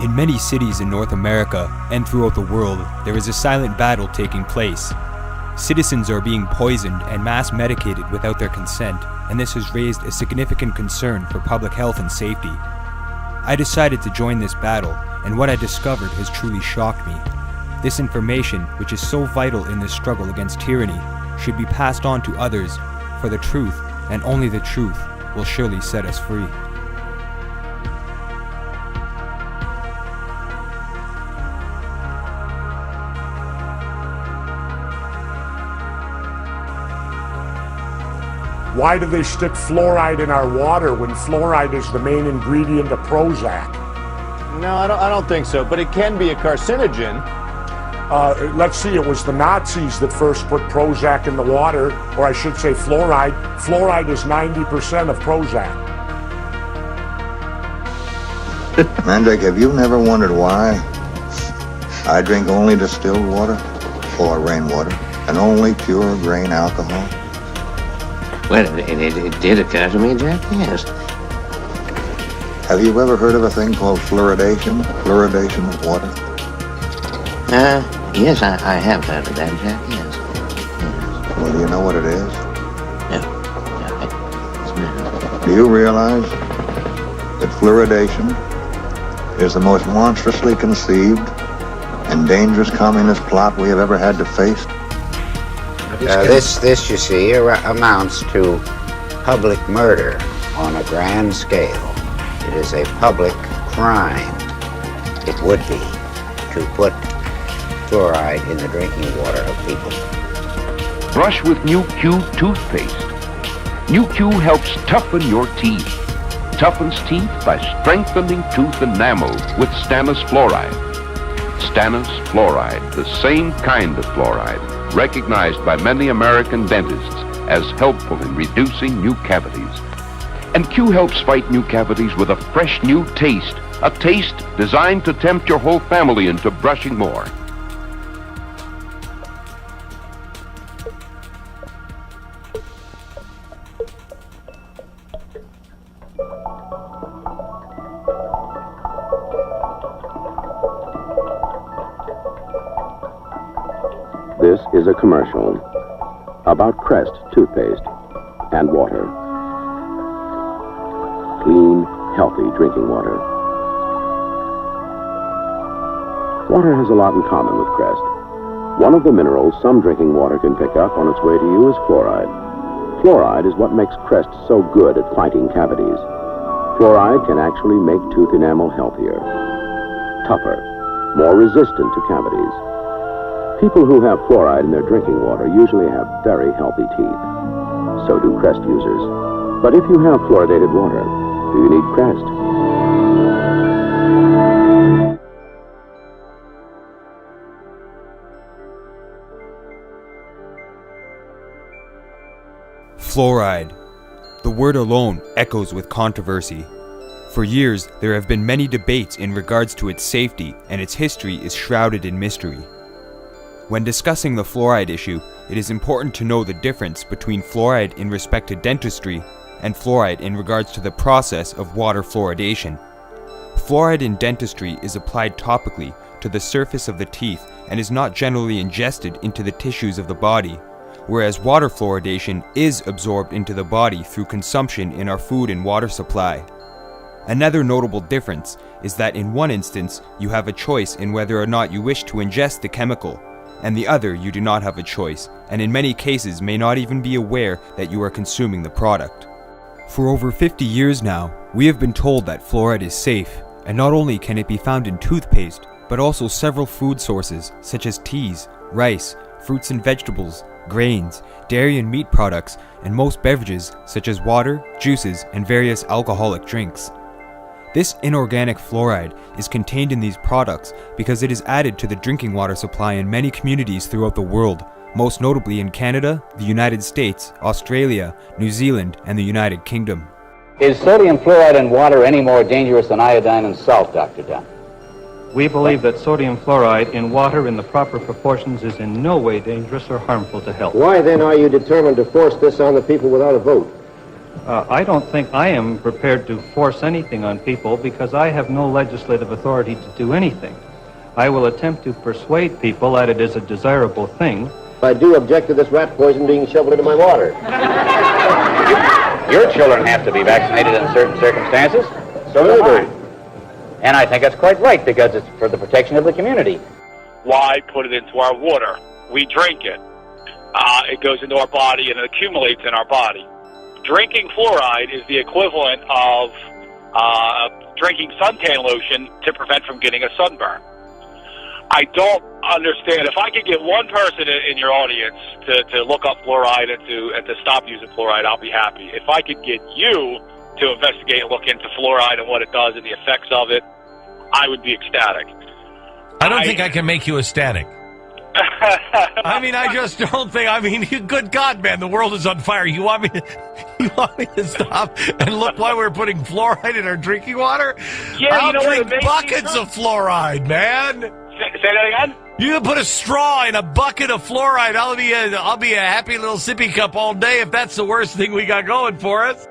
In many cities in North America and throughout the world, there is a silent battle taking place. Citizens are being poisoned and mass medicated without their consent, and this has raised a significant concern for public health and safety. I decided to join this battle, and what I discovered has truly shocked me. This information, which is so vital in this struggle against tyranny, should be passed on to others, for the truth, and only the truth, will surely set us free. Why do they stick fluoride in our water when fluoride is the main ingredient of Prozac? No, I don't think so, but it can be a carcinogen. Let's see, it was the Nazis that first put Prozac in the water, or I should say fluoride. Fluoride is 90% of Prozac. Mandrake, have you never wondered why I drink only distilled water or rainwater and only pure grain alcohol? Well, it did occur to me, Jack, yes. Have you ever heard of a thing called fluoridation? Fluoridation of water? Yes, I have heard of that, Jack, yes. Well, do you know what it is? No. Do you realize that fluoridation is the most monstrously conceived and dangerous communist plot we have ever had to face? This, you see, amounts to public murder on a grand scale. It is a public crime, it would be, to put fluoride in the drinking water of people. Brush with New Q toothpaste. New Q helps toughen your teeth. Toughens teeth by strengthening tooth enamel with stannous fluoride. Stannous fluoride, the same kind of fluoride, recognized by many American dentists as helpful in reducing new cavities. And Q helps fight new cavities with a fresh new taste, a taste designed to tempt your whole family into brushing more. This is a commercial about Crest toothpaste and water. Clean, healthy drinking water. Water has a lot in common with Crest. One of the minerals some drinking water can pick up on its way to you is fluoride. Fluoride is what makes Crest so good at fighting cavities. Fluoride can actually make tooth enamel healthier, tougher, more resistant to cavities. People who have fluoride in their drinking water usually have very healthy teeth. So do Crest users. But if you have fluoridated water, do you need Crest? Fluoride. The word alone echoes with controversy. For years, there have been many debates in regards to its safety, and its history is shrouded in mystery. When discussing the fluoride issue, it is important to know the difference between fluoride in respect to dentistry and fluoride in regards to the process of water fluoridation. Fluoride in dentistry is applied topically to the surface of the teeth and is not generally ingested into the tissues of the body, whereas water fluoridation is absorbed into the body through consumption in our food and water supply. Another notable difference is that in one instance, you have a choice in whether or not you wish to ingest the chemical, and the other you do not have a choice, and in many cases may not even be aware that you are consuming the product. For over 50 years now, we have been told that fluoride is safe, and not only can it be found in toothpaste, but also several food sources such as teas, rice, fruits and vegetables, grains, dairy and meat products, and most beverages such as water, juices, and various alcoholic drinks. This inorganic fluoride is contained in these products because it is added to the drinking water supply in many communities throughout the world, most notably in Canada, the United States, Australia, New Zealand, and the United Kingdom. Is sodium fluoride in water any more dangerous than iodine and salt, Dr. Dunn? We believe that sodium fluoride in water in the proper proportions is in no way dangerous or harmful to health. Why then are you determined to force this on the people without a vote? I don't think I am prepared to force anything on people because I have no legislative authority to do anything. I will attempt to persuade people that it is a desirable thing. I do object to this rat poison being shoveled into my water. Your children have to be vaccinated in certain circumstances. So do I. And I think that's quite right because it's for the protection of the community. Why put it into our water? We drink it. It goes into our body and it accumulates in our body. Drinking fluoride is the equivalent of drinking suntan lotion to prevent from getting a sunburn. I don't understand. If I could get one person in your audience to look up fluoride and to stop using fluoride, I'll be happy. If I could get you to investigate and look into fluoride and what it does and the effects of it, I would be ecstatic. I don't think I can make you ecstatic. I mean, I just don't think. I mean, good God, man, the world is on fire. You want me to stop and look why we're putting fluoride in our drinking water? Yeah, I'll drink buckets of fluoride, man. Say that again? You can put a straw in a bucket of fluoride. I'll be a happy little sippy cup all day if that's the worst thing we got going for us.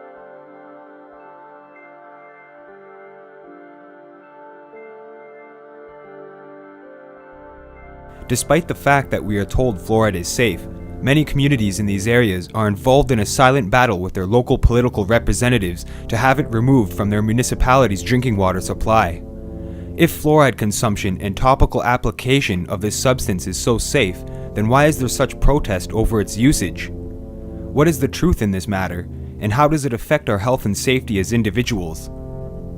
Despite the fact that we are told fluoride is safe, many communities in these areas are involved in a silent battle with their local political representatives to have it removed from their municipality's drinking water supply. If fluoride consumption and topical application of this substance is so safe, then why is there such protest over its usage? What is the truth in this matter, and how does it affect our health and safety as individuals?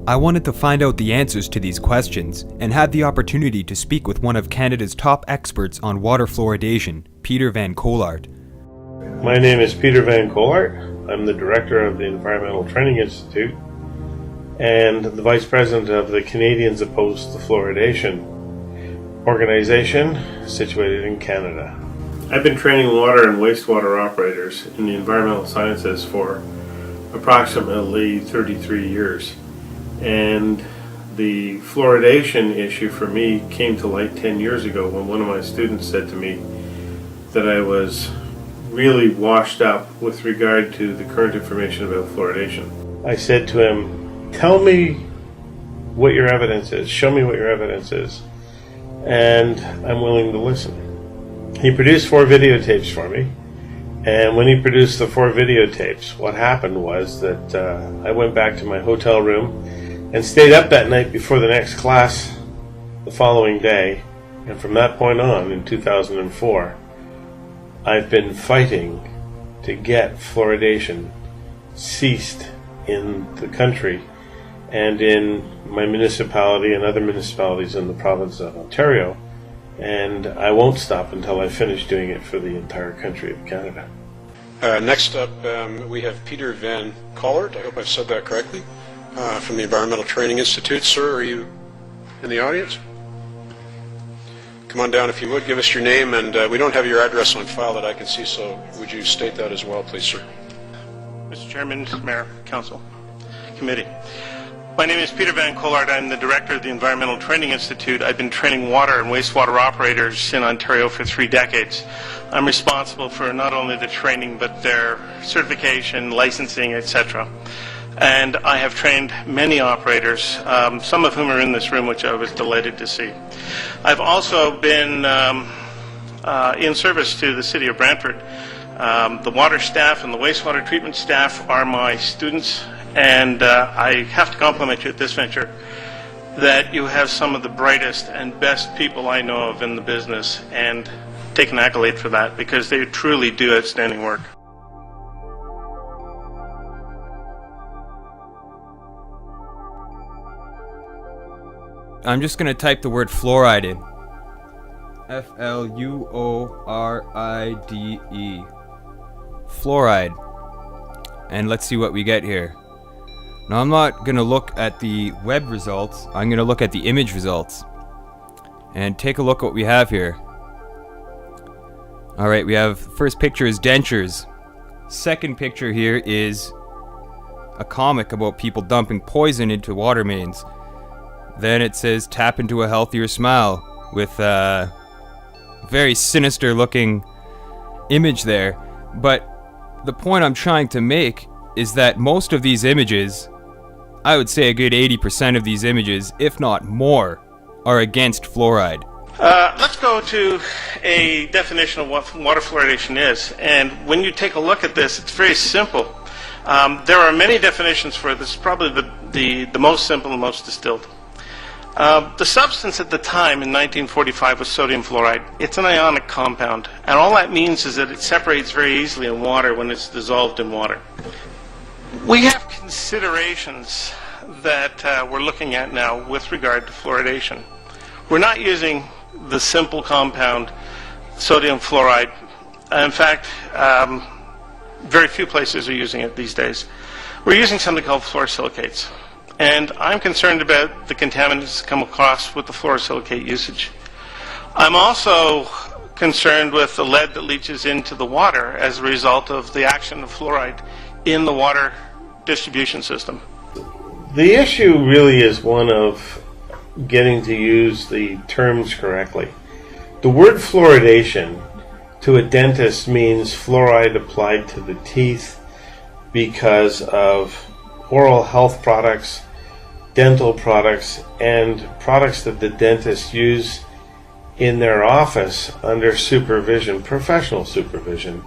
I wanted to find out the answers to these questions, and had the opportunity to speak with one of Canada's top experts on water fluoridation, Peter Van Colart. My name is Peter Van Colart. I'm the director of the Environmental Training Institute and the vice president of the Canadians Opposed to Fluoridation organization situated in Canada. I've been training water and wastewater operators in the environmental sciences for approximately 33 years. And the fluoridation issue for me came to light 10 years ago when one of my students said to me that I was really washed up with regard to the current information about fluoridation. I said to him, tell me what your evidence is, show me what your evidence is, and I'm willing to listen. He produced 4 videotapes for me, and when he produced the 4 videotapes, what happened was that I went back to my hotel room and stayed up that night before the next class the following day, and from that point on, in 2004, I've been fighting to get fluoridation ceased in the country and in my municipality and other municipalities in the province of Ontario, and I won't stop until I finish doing it for the entire country of Canada. Next up, we have Peter Van Colart. I hope I've said that correctly. From the Environmental Training Institute. Sir, are you in the audience? Come on down if you would. Give us your name, and we don't have your address on file that I can see, so would you state that as well, please, sir? Mr. Chairman, Mayor, Council, Committee. My name is Peter Van Colart. I'm the director of the Environmental Training Institute. I've been training water and wastewater operators in Ontario for 3 decades. I'm responsible for not only the training, but their certification, licensing, etc. And I have trained many operators, some of whom are in this room, which I was delighted to see. I've also been in service to the city of Brantford. The water staff and the wastewater treatment staff are my students, and I have to compliment you at this venture that you have some of the brightest and best people I know of in the business, and take an accolade for that because they truly do outstanding work. I'm just going to type the word fluoride in. F-L-U-O-R-I-D-E. Fluoride. And let's see what we get here. Now I'm not going to look at the web results. I'm going to look at the image results. And take a look what we have here. Alright, we have, first picture is dentures. Second picture here is a comic about people dumping poison into water mains. Then it says tap into a healthier smile with a very sinister looking image there. But the point I'm trying to make is that most of these images, I would say a good 80% of these images, if not more, are against fluoride. Let's go to a definition of what water fluoridation is. And when you take a look at this, it's very simple. There are many definitions for this. Probably the most simple and most distilled. The substance at the time in 1945 was sodium fluoride. It's an ionic compound, and all that means is that it separates very easily in water when it's dissolved in water. We have considerations that we're looking at now with regard to fluoridation. We're not using the simple compound sodium fluoride. In fact, very few places are using it these days. We're using something called fluorosilicates. And I'm concerned about the contaminants that come across with the fluorosilicate usage. I'm also concerned with the lead that leaches into the water as a result of the action of fluoride in the water distribution system. The issue really is one of getting to use the terms correctly. The word fluoridation to a dentist means fluoride applied to the teeth because of oral health products, dental products, and products that the dentists use in their office under supervision, professional supervision,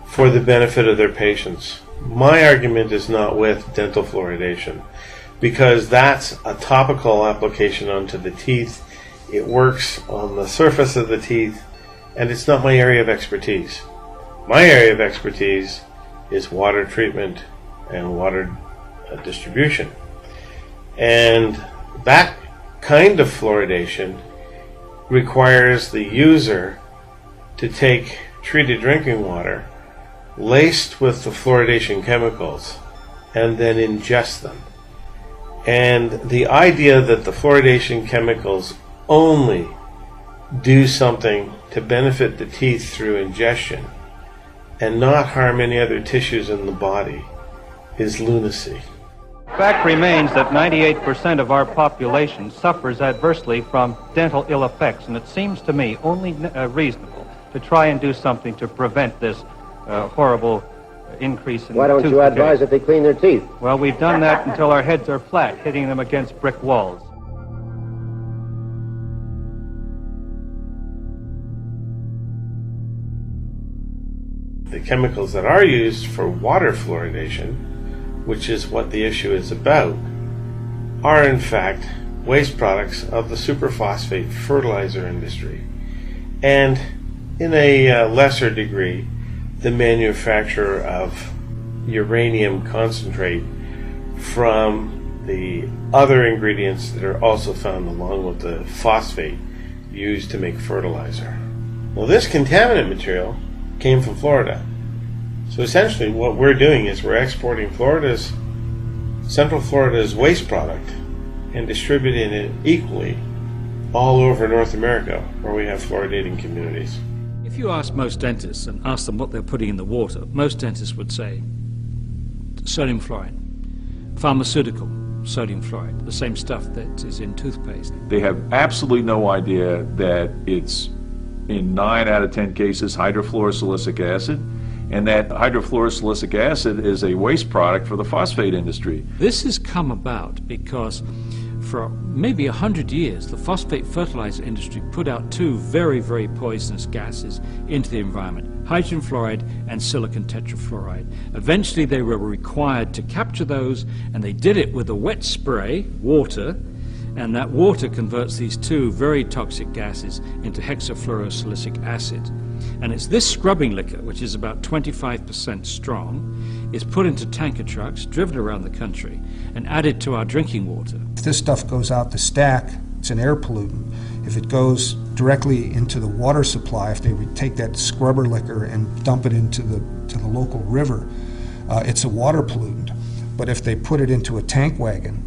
for the benefit of their patients. My argument is not with dental fluoridation, because that's a topical application onto the teeth. It works on the surface of the teeth, and it's not my area of expertise. My area of expertise is water treatment and water distribution. And that kind of fluoridation requires the user to take treated drinking water laced with the fluoridation chemicals and then ingest them. And the idea that the fluoridation chemicals only do something to benefit the teeth through ingestion and not harm any other tissues in the body is lunacy. Fact remains that 98% of our population suffers adversely from dental ill effects, and it seems to me only reasonable to try and do something to prevent this horrible increase in Why don't tooth you decay. advise that they clean their teeth? Well, we've done that until our heads are flat, hitting them against brick walls. The chemicals that are used for water fluoridation, which is what the issue is about, are in fact waste products of the superphosphate fertilizer industry, and in a lesser degree the manufacture of uranium concentrate from the other ingredients that are also found along with the phosphate used to make fertilizer. Well, this contaminant material came from Florida. So essentially what we're doing is we're exporting Central Florida's waste product and distributing it equally all over North America where we have fluoridating communities. If you ask most dentists and ask them what they're putting in the water, most dentists would say sodium fluoride, pharmaceutical sodium fluoride, the same stuff that is in toothpaste. They have absolutely no idea that it's, in 9 out of 10 cases, hydrofluorosilicic acid, and that hydrofluorosilicic acid is a waste product for the phosphate industry. This has come about because for maybe 100 years, the phosphate fertilizer industry put out 2 very, very poisonous gases into the environment, hydrogen fluoride and silicon tetrafluoride. Eventually they were required to capture those, and they did it with a wet spray, water, and that water converts these 2 very toxic gases into hexafluorosilicic acid. And it's this scrubbing liquor, which is about 25% strong, is put into tanker trucks, driven around the country, and added to our drinking water. If this stuff goes out the stack, it's an air pollutant. If it goes directly into the water supply, if they would take that scrubber liquor and dump it into the local river, it's a water pollutant. But if they put it into a tank wagon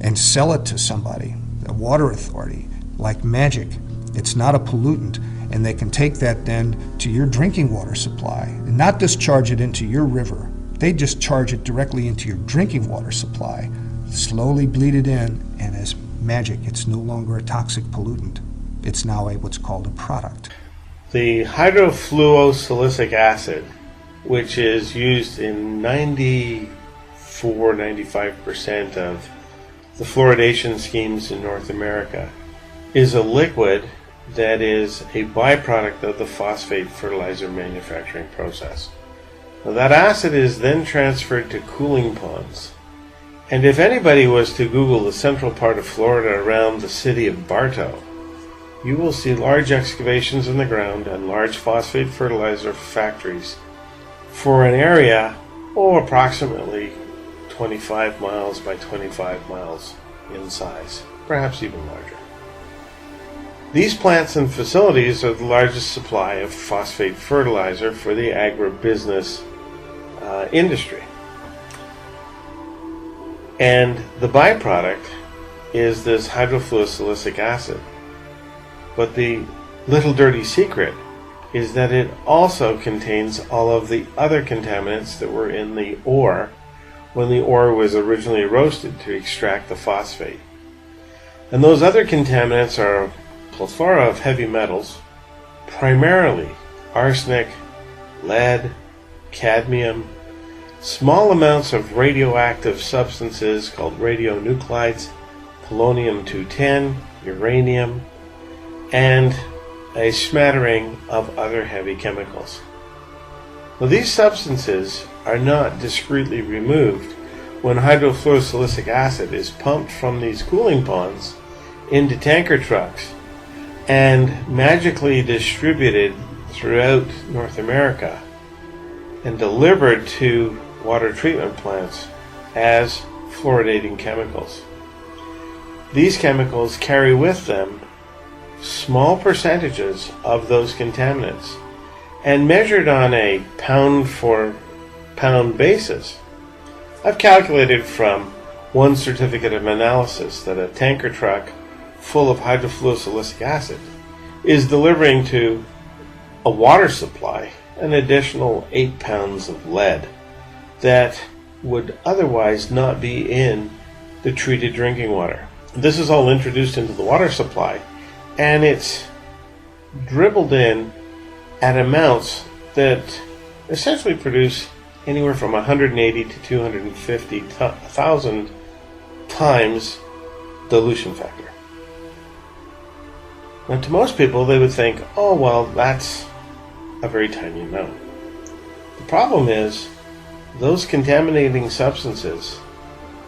and sell it to somebody, a water authority, like magic, it's not a pollutant, and they can take that then to your drinking water supply and not discharge it into your river. They discharge it directly into your drinking water supply, slowly bleed it in, and as magic, it's no longer a toxic pollutant. It's now what's called a product. The hydrofluorosilicic acid which is used in 94-95% of the fluoridation schemes in North America, is a liquid that is a byproduct of the phosphate fertilizer manufacturing process. Now, that acid is then transferred to cooling ponds. And if anybody was to Google the central part of Florida around the city of Bartow, you will see large excavations in the ground and large phosphate fertilizer factories for an area, approximately 25 miles by 25 miles in size, perhaps even larger. These plants and facilities are the largest supply of phosphate fertilizer for the agribusiness industry. And the byproduct is this hydrofluorosilicic acid. But the little dirty secret is that it also contains all of the other contaminants that were in the ore when the ore was originally roasted to extract the phosphate. And those other contaminants are a plethora of heavy metals, primarily arsenic, lead, cadmium, small amounts of radioactive substances called radionuclides, polonium-210, uranium, and a smattering of other heavy chemicals. Now, these substances are not discreetly removed when hydrofluorosilicic acid is pumped from these cooling ponds into tanker trucks and magically distributed throughout North America and delivered to water treatment plants as fluoridating chemicals. These chemicals carry with them small percentages of those contaminants, and measured on a pound-for-pound basis, I've calculated from one certificate of analysis that a tanker truck full of hydrofluorosilicic acid is delivering to a water supply an additional 8 pounds of lead that would otherwise not be in the treated drinking water. This is all introduced into the water supply, and it's dribbled in at amounts that essentially produce anywhere from 180 to 250,000 times dilution factor. Now, to most people, they would think, oh, well, that's a very tiny amount. The problem is, those contaminating substances,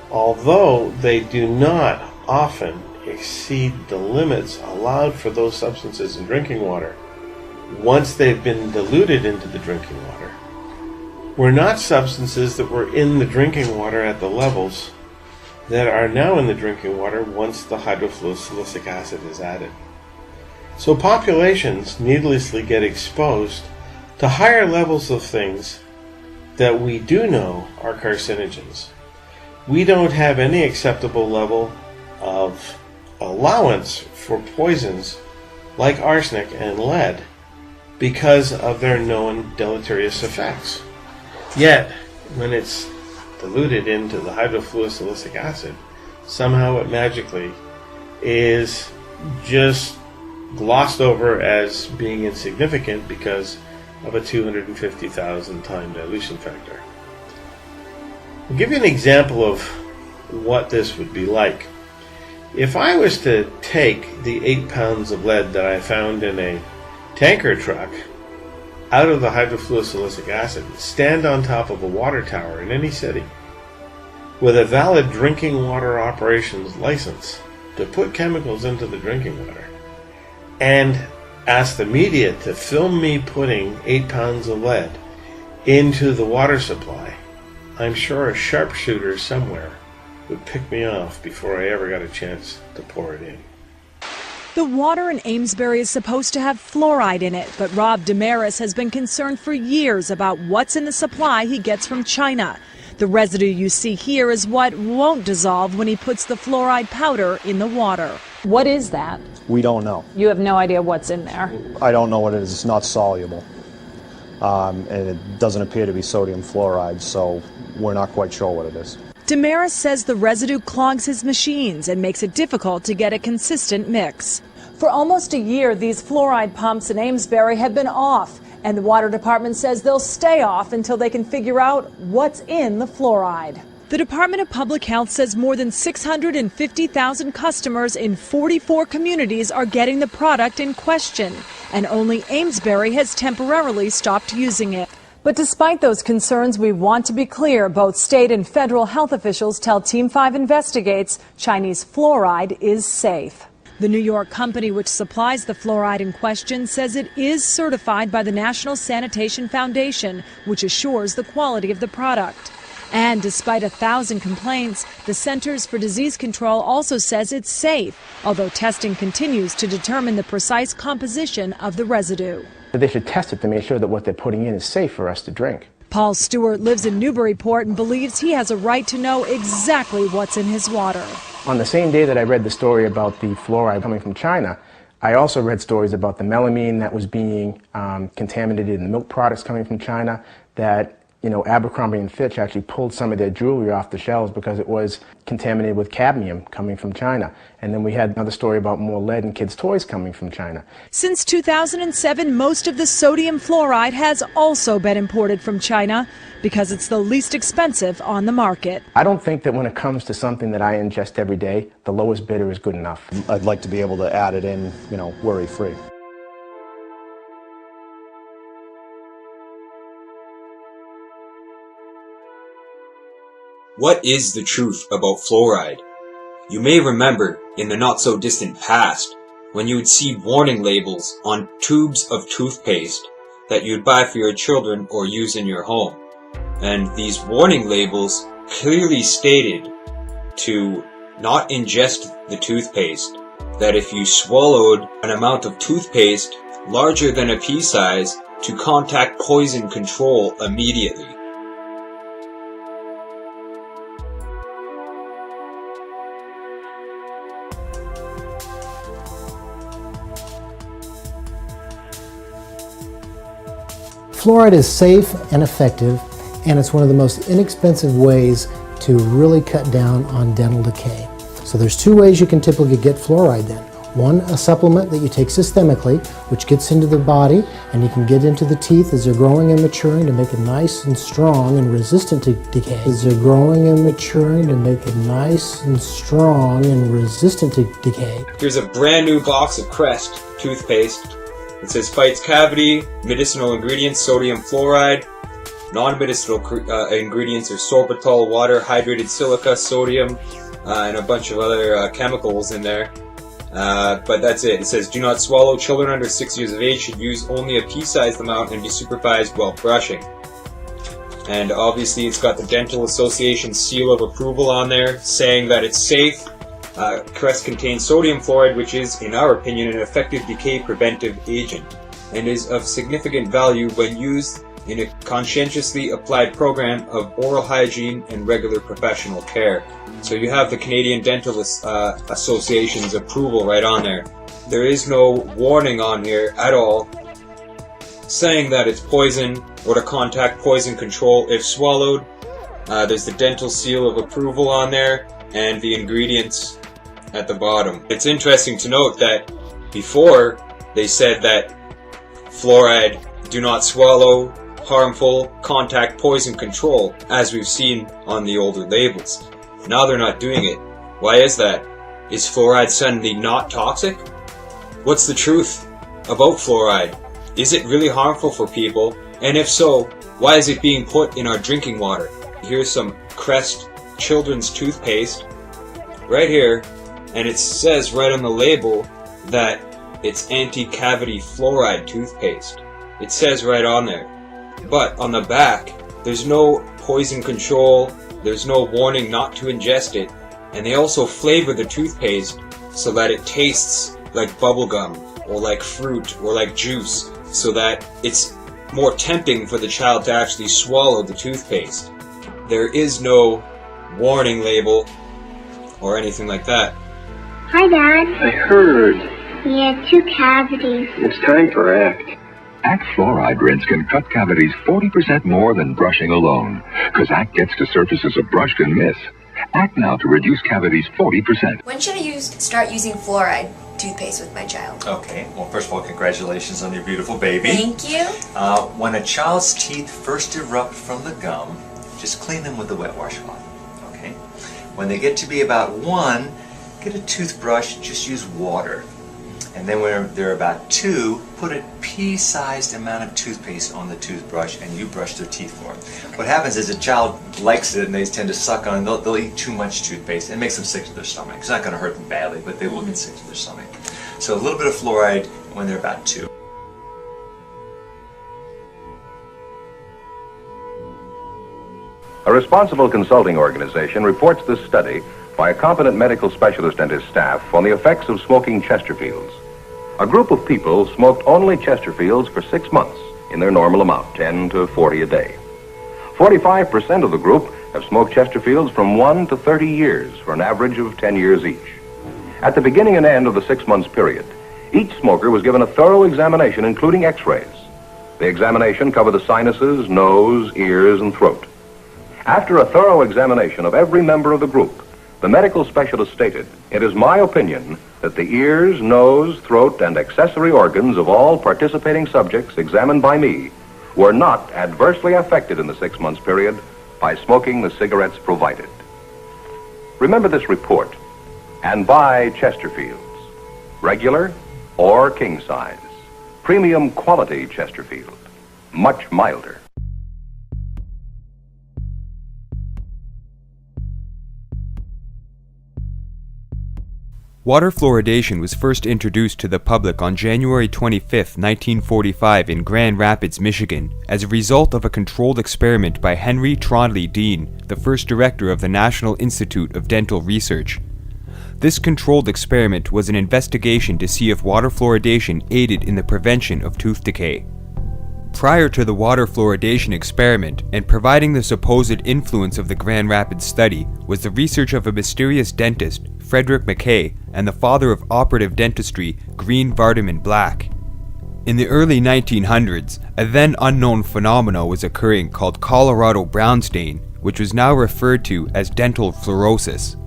although they do not often exceed the limits allowed for those substances in drinking water, once they've been diluted into the drinking water, were not substances that were in the drinking water at the levels that are now in the drinking water once the hydrofluorosilicic acid is added. So populations needlessly get exposed to higher levels of things that we do know are carcinogens. We don't have any acceptable level of allowance for poisons like arsenic and lead because of their known deleterious effects. Yet, when it's diluted into the hydrofluorosilicic acid, somehow it magically is just glossed over as being insignificant because of a 250,000 time dilution factor. I'll give you an example of what this would be like. If I was to take the 8 pounds of lead that I found in a tanker truck out of the hydrofluorosilicic acid, stand on top of a water tower in any city with a valid drinking water operations license to put chemicals into the drinking water, and ask the media to film me putting 8 pounds of lead into the water supply, I'm sure a sharpshooter somewhere would pick me off before I ever got a chance to pour it in. The water in Amesbury is supposed to have fluoride in it, but Rob Damaris has been concerned for years about what's in the supply he gets from China. The residue you see here is what won't dissolve when he puts the fluoride powder in the water. What is that? We don't know. You have no idea what's in there? I don't know what it is. It's not soluble. And it doesn't appear to be sodium fluoride, so we're not quite sure what it is. Damaris says the residue clogs his machines and makes it difficult to get a consistent mix. For almost a year, these fluoride pumps in Amesbury have been off, and the water department says they'll stay off until they can figure out what's in the fluoride. The Department of Public Health says more than 650,000 customers in 44 communities are getting the product in question, and only Amesbury has temporarily stopped using it. But despite those concerns, we want to be clear. Both state and federal health officials tell Team 5 Investigates Chinese fluoride is safe. The New York company which supplies the fluoride in question says it is certified by the National Sanitation Foundation, which assures the quality of the product. And despite 1,000 complaints, the Centers for Disease Control also says it's safe, although testing continues to determine the precise composition of the residue. They should test it to make sure that what they're putting in is safe for us to drink. Paul Stewart lives in Newburyport and believes he has a right to know exactly what's in his water. On the same day that I read the story about the fluoride coming from China, I also read stories about the melamine that was being contaminated in the milk products coming from China, that Abercrombie & Fitch actually pulled some of their jewelry off the shelves because it was contaminated with cadmium coming from China. And then we had another story about more lead in kids' toys coming from China. Since 2007, most of the sodium fluoride has also been imported from China because it's the least expensive on the market. I don't think that when it comes to something that I ingest every day, the lowest bidder is good enough. I'd like to be able to add it in, worry-free. What is the truth about fluoride? You may remember in the not-so-distant past when you would see warning labels on tubes of toothpaste that you'd buy for your children or use in your home. And these warning labels clearly stated to not ingest the toothpaste, that if you swallowed an amount of toothpaste larger than a pea size, to contact poison control immediately. Fluoride is safe and effective, and it's one of the most inexpensive ways to really cut down on dental decay. So there's two ways you can typically get fluoride then. One, a supplement that you take systemically, which gets into the body, and you can get into the teeth as they're growing and maturing to make it nice and strong and resistant to decay. As they're growing and maturing to make it nice and strong and resistant to decay. Here's a brand new box of Crest toothpaste. It says fights cavity, medicinal ingredients, sodium fluoride. Non-medicinal ingredients are sorbitol, water, hydrated silica, sodium, and a bunch of other chemicals in there. But that's it. It says do not swallow. Children under 6 years of age should use only a pea-sized amount and be supervised while brushing. And obviously it's got the Dental Association seal of approval on there saying that it's safe. Crest contains sodium fluoride, which is, in our opinion, an effective decay preventive agent and is of significant value when used in a conscientiously applied program of oral hygiene and regular professional care. So you have the Canadian Dental Association's approval right on there. There is no warning on here at all saying that it's poison or to contact poison control if swallowed. There's the dental seal of approval on there and the ingredients at the bottom. It's interesting to note that before they said that fluoride, do not swallow, harmful, contact poison control, as we've seen on the older labels. Now they're not doing it. Why is that? Is fluoride suddenly not toxic? What's the truth about fluoride? Is it really harmful for people? And if so, why is it being put in our drinking water? Here's some Crest children's toothpaste right here, and it says right on the label that it's anti-cavity fluoride toothpaste. It says right on there. But on the back, there's no poison control, there's no warning not to ingest it, and they also flavor the toothpaste so that it tastes like bubblegum or like fruit or like juice, so that it's more tempting for the child to actually swallow the toothpaste. There is no warning label or anything like that. Hi, Dad. I heard. He had 2 cavities. It's time for ACT. ACT fluoride rinse can cut cavities 40% more than brushing alone, because ACT gets to surfaces a brush can miss. ACT now to reduce cavities 40%. When should I start using fluoride? toothpaste with my child. Okay, well, first of all, congratulations on your beautiful baby. Thank you. When a child's teeth first erupt from the gum, just clean them with a wet washcloth, okay? When they get to be about 1, get a toothbrush, just use water. And then when they're about 2, put a pea-sized amount of toothpaste on the toothbrush and you brush their teeth for them. What happens is a child likes it and they tend to suck on it. They'll eat too much toothpaste and it makes them sick to their stomach. It's not going to hurt them badly, but they will get sick to their stomach. So a little bit of fluoride when they're about 2. A responsible consulting organization reports this study by a competent medical specialist and his staff on the effects of smoking Chesterfields. A group of people smoked only Chesterfields for 6 months in their normal amount, 10 to 40 a day. 45% of the group have smoked Chesterfields from 1 to 30 years for an average of 10 years each. At the beginning and end of the 6 months period, each smoker was given a thorough examination including x-rays. The examination covered the sinuses, nose, ears, and throat. After a thorough examination of every member of the group, the medical specialist stated, "It is my opinion that the ears, nose, throat, and accessory organs of all participating subjects examined by me were not adversely affected in the 6 months period by smoking the cigarettes provided." Remember this report and buy Chesterfields, regular or king size. Premium quality Chesterfield, much milder. Water fluoridation was first introduced to the public on January 25, 1945 in Grand Rapids, Michigan, as a result of a controlled experiment by Henry Trondley Dean, the first director of the National Institute of Dental Research. This controlled experiment was an investigation to see if water fluoridation aided in the prevention of tooth decay. Prior to the water fluoridation experiment, and providing the supposed influence of the Grand Rapids study, was the research of a mysterious dentist, Frederick Mackay, and the father of operative dentistry, Green Vardaman Black. In the early 1900s, a then unknown phenomenon was occurring called Colorado brown stain, which was now referred to as dental fluorosis.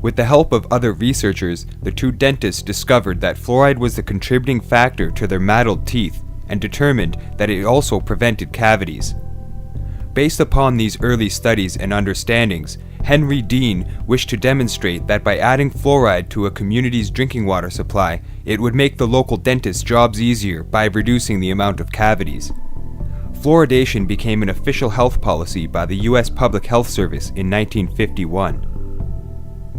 With the help of other researchers, the two dentists discovered that fluoride was the contributing factor to their mottled teeth, and determined that it also prevented cavities. Based upon these early studies and understandings, Henry Dean wished to demonstrate that by adding fluoride to a community's drinking water supply, it would make the local dentist's jobs easier by reducing the amount of cavities. Fluoridation became an official health policy by the U.S. Public Health Service in 1951.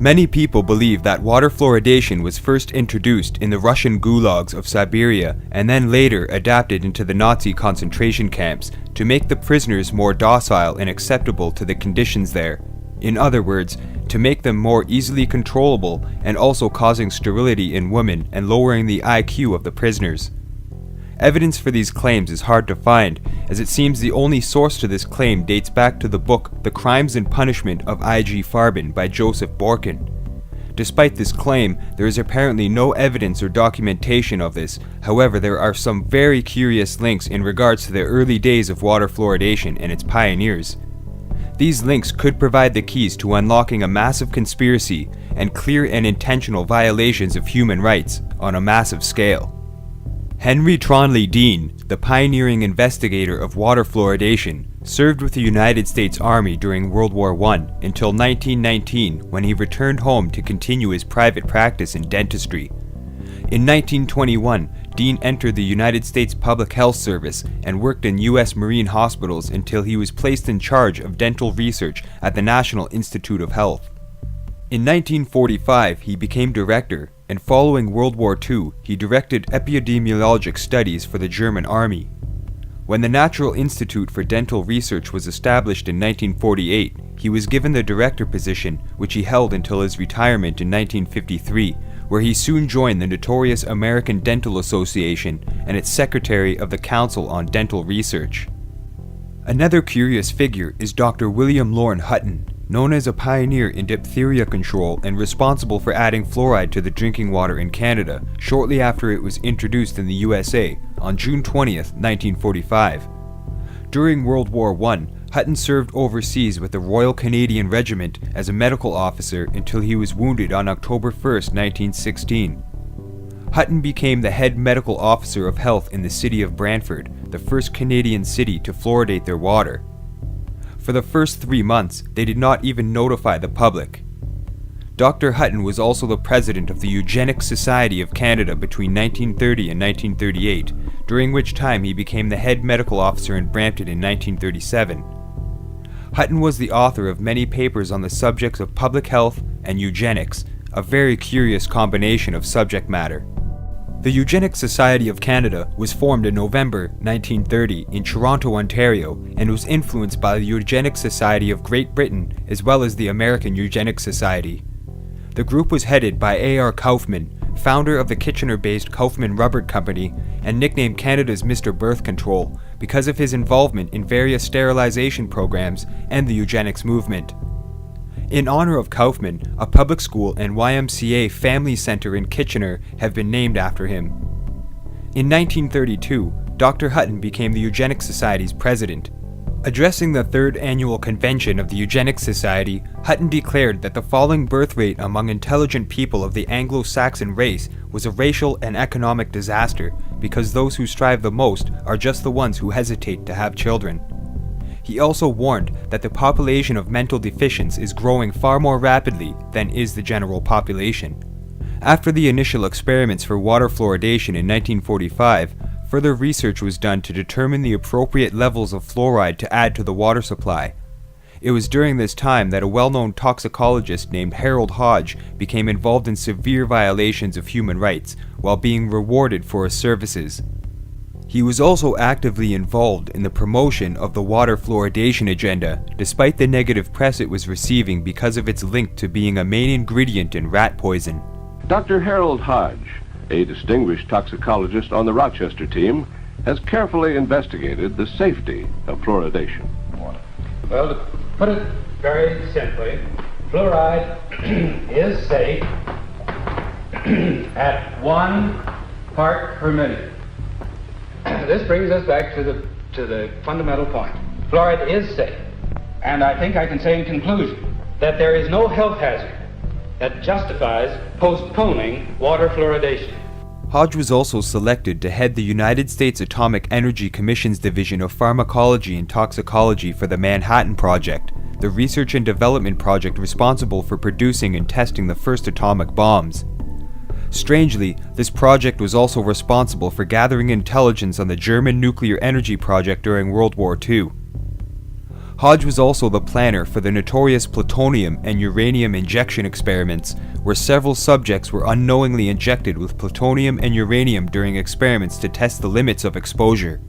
Many people believe that water fluoridation was first introduced in the Russian gulags of Siberia and then later adapted into the Nazi concentration camps to make the prisoners more docile and acceptable to the conditions there. In other words, to make them more easily controllable and also causing sterility in women and lowering the IQ of the prisoners. Evidence for these claims is hard to find, as it seems the only source to this claim dates back to the book The Crimes and Punishment of I.G. Farben by Joseph Borkin. Despite this claim, there is apparently no evidence or documentation of this. However, there are some very curious links in regards to the early days of water fluoridation and its pioneers. These links could provide the keys to unlocking a massive conspiracy and clear and intentional violations of human rights on a massive scale. Henry Trondley Dean, the pioneering investigator of water fluoridation, served with the United States Army during World War I until 1919, when he returned home to continue his private practice in dentistry. In 1921, Dean entered the United States Public Health Service and worked in U.S. Marine hospitals until he was placed in charge of dental research at the National Institute of Health. In 1945, he became director, and following World War II, he directed epidemiologic studies for the German Army. When the Natural Institute for Dental Research was established in 1948, he was given the director position, which he held until his retirement in 1953, where he soon joined the notorious American Dental Association and its secretary of the Council on Dental Research. Another curious figure is Dr. William Lorne Hutton, known as a pioneer in diphtheria control and responsible for adding fluoride to the drinking water in Canada shortly after it was introduced in the USA on June 20th, 1945. During World War I, Hutton served overseas with the Royal Canadian Regiment as a medical officer until he was wounded on October 1st, 1916. Hutton became the head medical officer of health in the city of Brantford, the first Canadian city to fluoridate their water. For the first 3 months, they did not even notify the public. Dr. Hutton was also the president of the Eugenics Society of Canada between 1930 and 1938, during which time he became the head medical officer in Brampton in 1937. Hutton was the author of many papers on the subjects of public health and eugenics, a very curious combination of subject matter. The Eugenics Society of Canada was formed in November 1930 in Toronto, Ontario, and was influenced by the Eugenics Society of Great Britain as well as the American Eugenics Society. The group was headed by A.R. Kaufman, founder of the Kitchener-based Kaufman Rubber Company and nicknamed Canada's Mr. Birth Control because of his involvement in various sterilization programs and the eugenics movement. In honor of Kaufman, a public school and YMCA family center in Kitchener have been named after him. In 1932, Dr. Hutton became the Eugenics Society's president. Addressing the third annual convention of the Eugenics Society, Hutton declared that the falling birth rate among intelligent people of the Anglo-Saxon race was a racial and economic disaster because those who strive the most are just the ones who hesitate to have children. He also warned that the population of mental deficients is growing far more rapidly than is the general population. After the initial experiments for water fluoridation in 1945, further research was done to determine the appropriate levels of fluoride to add to the water supply. It was during this time that a well-known toxicologist named Harold Hodge became involved in severe violations of human rights while being rewarded for his services. He was also actively involved in the promotion of the water fluoridation agenda, despite the negative press it was receiving because of its link to being a main ingredient in rat poison. Dr. Harold Hodge, a distinguished toxicologist on the Rochester team, has carefully investigated the safety of fluoridation. Well, to put it very simply, fluoride is safe at 1 part per million. This brings us back to the fundamental point. Fluoride is safe, and I think I can say in conclusion that there is no health hazard that justifies postponing water fluoridation. Hodge was also selected to head the United States Atomic Energy Commission's Division of Pharmacology and Toxicology for the Manhattan Project, the research and development project responsible for producing and testing the first atomic bombs. Strangely, this project was also responsible for gathering intelligence on the German nuclear energy project during World War II. Hodge was also the planner for the notorious plutonium and uranium injection experiments, where several subjects were unknowingly injected with plutonium and uranium during experiments to test the limits of exposure.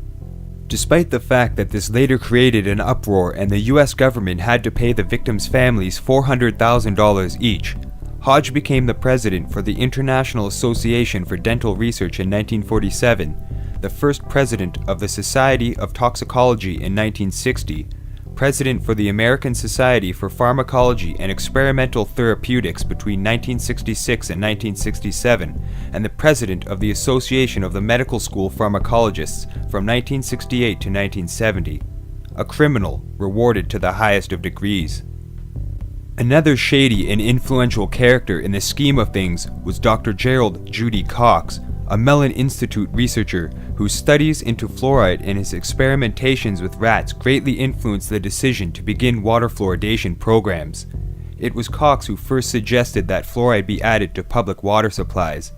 Despite the fact that this later created an uproar and the US government had to pay the victims' families $400,000 each, Hodge became the president for the International Association for Dental Research in 1947, the first president of the Society of Toxicology in 1960, president for the American Society for Pharmacology and Experimental Therapeutics between 1966 and 1967, and the president of the Association of the Medical School Pharmacologists from 1968 to 1970. A criminal rewarded to the highest of degrees. Another shady and influential character in the scheme of things was Dr. Gerald Judy Cox, a Mellon Institute researcher whose studies into fluoride and his experimentations with rats greatly influenced the decision to begin water fluoridation programs. It was Cox who first suggested that fluoride be added to public water supplies.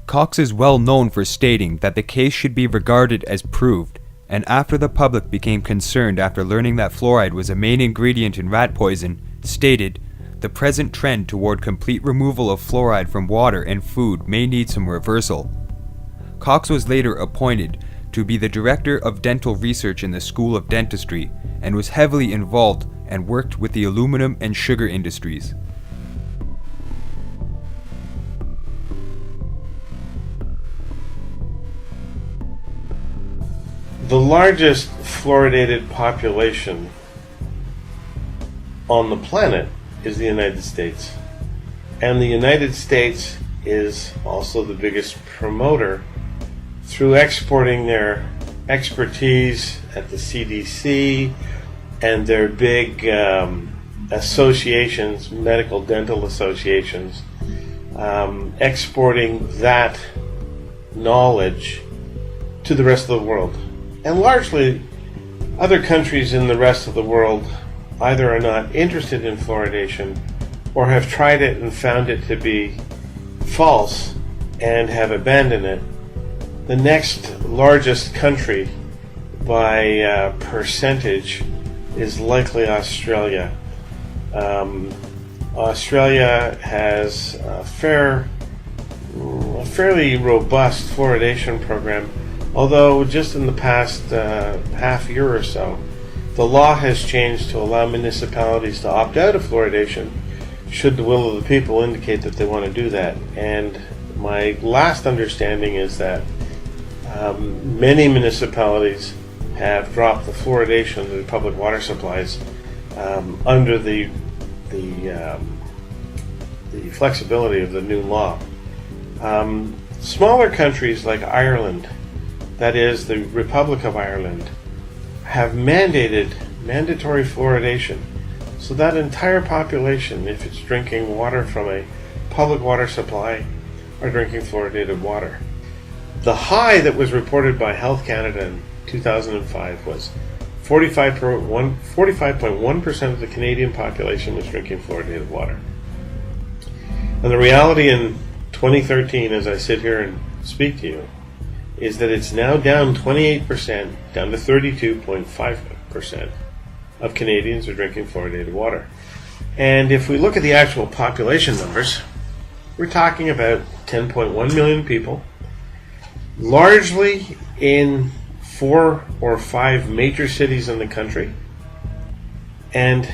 Cox is well known for stating that the case should be regarded as proved, and after the public became concerned after learning that fluoride was a main ingredient in rat poison, stated, "The present trend toward complete removal of fluoride from water and food may need some reversal." Cox was later appointed to be the director of dental research in the School of Dentistry and was heavily involved and worked with the aluminum and sugar industries. The largest fluoridated population on the planet is the United States. And the United States is also the biggest promoter through exporting their expertise at the CDC and their big associations, medical dental associations, exporting that knowledge to the rest of the world. And largely, other countries in the rest of the world either are not interested in fluoridation or have tried it and found it to be false and have abandoned it. The next largest country by percentage is likely Australia. Australia has a fairly robust fluoridation program, although just in the past half year or so, the law has changed to allow municipalities to opt out of fluoridation should the will of the people indicate that they want to do that. And my last understanding is that many municipalities have dropped the fluoridation of the public water supplies under the flexibility of the new law. Smaller countries like Ireland, that is the Republic of Ireland, have mandated mandatory fluoridation. So that entire population, if it's drinking water from a public water supply, are drinking fluoridated water. The high that was reported by Health Canada in 2005 was 45.1% of the Canadian population was drinking fluoridated water. And the reality in 2013, as I sit here and speak to you, is that it's now down 28%, down to 32.5% of Canadians are drinking fluoridated water. And if we look at the actual population numbers, we're talking about 10.1 million people, largely in 4 or 5 major cities in the country, and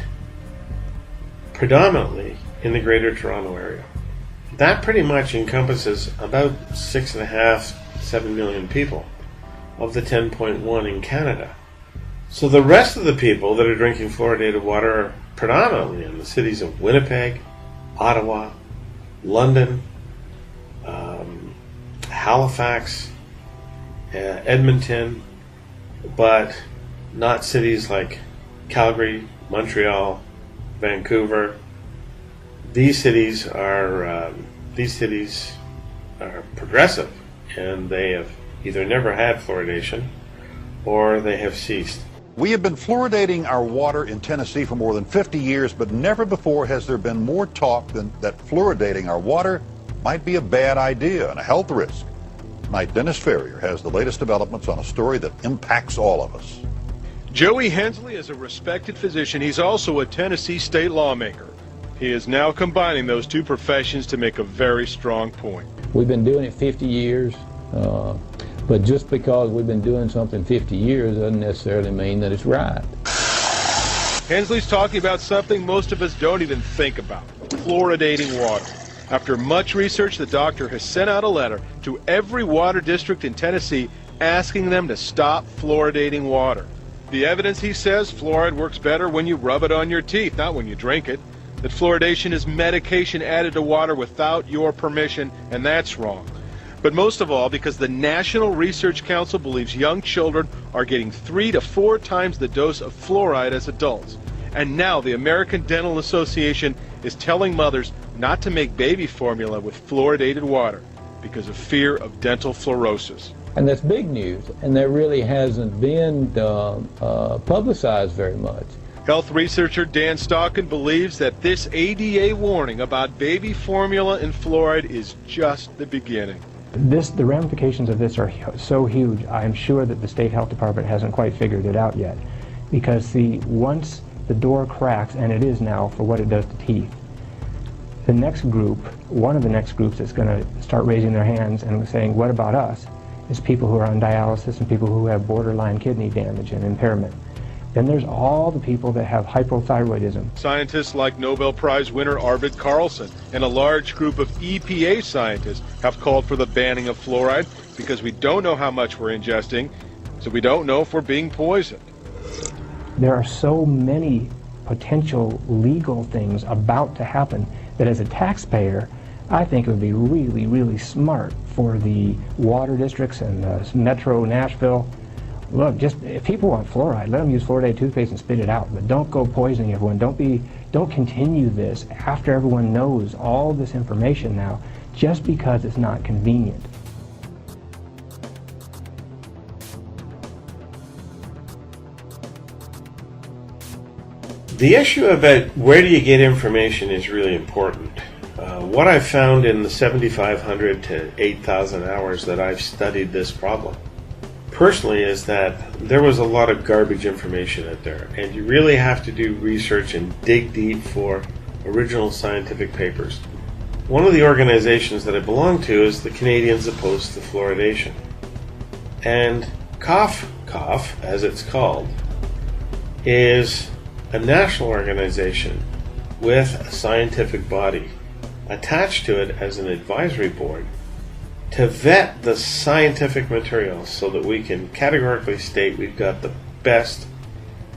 predominantly in the Greater Toronto area. That pretty much encompasses about 6.5–7 million people of the 10.1 in Canada. So the rest of the people that are drinking fluoridated water are predominantly in the cities of Winnipeg, Ottawa, London, Halifax, Edmonton, but not cities like Calgary, Montreal, Vancouver. These cities are progressive, and they have either never had fluoridation or they have ceased. We have been fluoridating our water in Tennessee for more than 50 years, but never before has there been more talk that fluoridating our water might be a bad idea and a health risk. Tonight, Dennis Ferrier has the latest developments on a story that impacts all of us. Joey Hensley is a respected physician. He's also a Tennessee state lawmaker. He is now combining those two professions to make a very strong point. We've been doing it 50 years, but just because we've been doing something 50 years doesn't necessarily mean that it's right. Hensley's talking about something most of us don't even think about: fluoridating water. After much research, the doctor has sent out a letter to every water district in Tennessee asking them to stop fluoridating water. The evidence, he says, fluoride works better when you rub it on your teeth, not when you drink it. That fluoridation is medication added to water without your permission, and that's wrong. But most of all, because the National Research Council believes young children are getting 3 to 4 times the dose of fluoride as adults. And now the American Dental Association is telling mothers not to make baby formula with fluoridated water because of fear of dental fluorosis. And that's big news, and that really hasn't been publicized very much. Health researcher Dan Stockin believes that this ADA warning about baby formula and fluoride is just the beginning. The ramifications of this are so huge. I'm sure that the state health department hasn't quite figured it out yet, because once the door cracks, and it is now for what it does to teeth, the next group, one of the next groups that's going to start raising their hands and saying, what about us, is people who are on dialysis and people who have borderline kidney damage and impairment. Then there's all the people that have hypothyroidism. Scientists like Nobel Prize winner Arvid Carlson and a large group of EPA scientists have called for the banning of fluoride because we don't know how much we're ingesting, so we don't know if we're being poisoned. There are so many potential legal things about to happen that as a taxpayer, I think it would be really, really smart for the water districts and Metro Nashville. Look, if people want fluoride, let them use fluoridated toothpaste and spit it out, but don't go poisoning everyone. Don't continue this after everyone knows all this information now just because it's not convenient. The issue about where do you get information is really important. What I've found in the 7,500 to 8,000 hours that I've studied this problem, personally, is that there was a lot of garbage information out there, and you really have to do research and dig deep for original scientific papers. One of the organizations that I belong to is the Canadians Opposed to Fluoridation. And COUGH, as it's called, is a national organization with a scientific body attached to it as an advisory board to vet the scientific materials so that we can categorically state we've got the best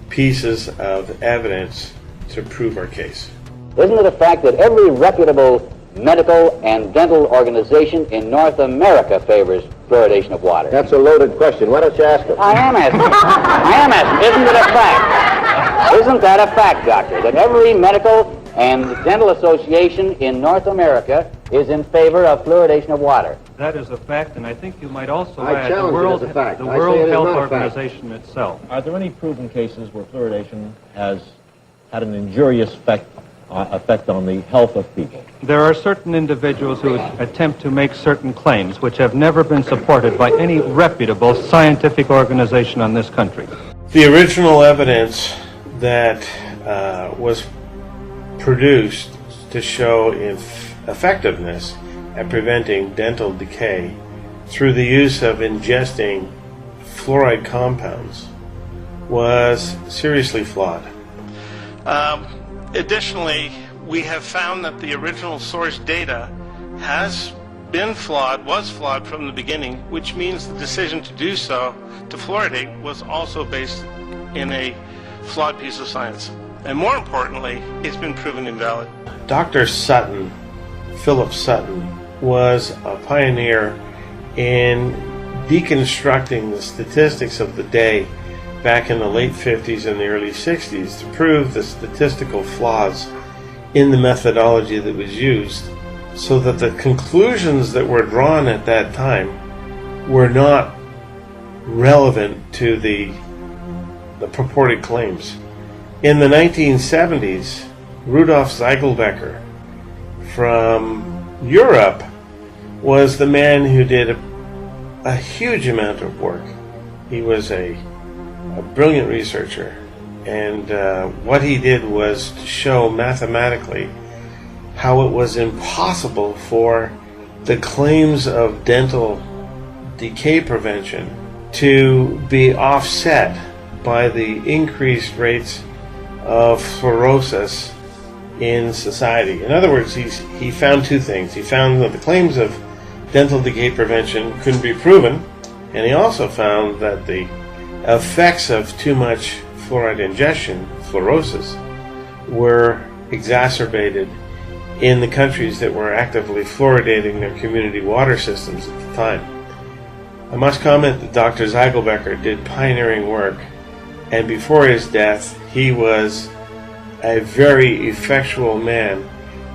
pieces of evidence to prove our case. Isn't it a fact that every reputable medical and dental organization in North America favors fluoridation of water? That's a loaded question. Why don't you ask him? I am asking. Isn't it a fact? Isn't that a fact, Doctor, that every medical and dental association in North America is in favor of fluoridation of water? That is a fact, and I think you might also I add the challenge World, it as a fact. the I say World it is Health not a fact. Organization itself. Are there any proven cases where fluoridation has had an injurious effect on the health of people? There are certain individuals who attempt to make certain claims which have never been supported by any reputable scientific organization on this country. The original evidence that was produced to show effectiveness at preventing dental decay through the use of ingesting fluoride compounds was seriously flawed. Additionally, we have found that the original source data has been flawed, was flawed from the beginning, which means the decision to do so, to fluoridate, was also based in a flawed piece of science. And more importantly, it's been proven invalid. Dr. Sutton, Philip Sutton, was a pioneer in deconstructing the statistics of the day back in the late 50s and the early 60s to prove the statistical flaws in the methodology that was used, so that the conclusions that were drawn at that time were not relevant to the purported claims. In the 1970s, Rudolf Ziegelbecker from Europe was the man who did a huge amount of work. He was a brilliant researcher, and what he did was to show mathematically how it was impossible for the claims of dental decay prevention to be offset by the increased rates of fluorosis in society. In other words, he found two things. He found that the claims of dental decay prevention couldn't be proven, and he also found that the effects of too much fluoride ingestion, fluorosis, were exacerbated in the countries that were actively fluoridating their community water systems at the time. I must comment that Dr. Ziegelbecker did pioneering work, and before his death, he was a very effectual man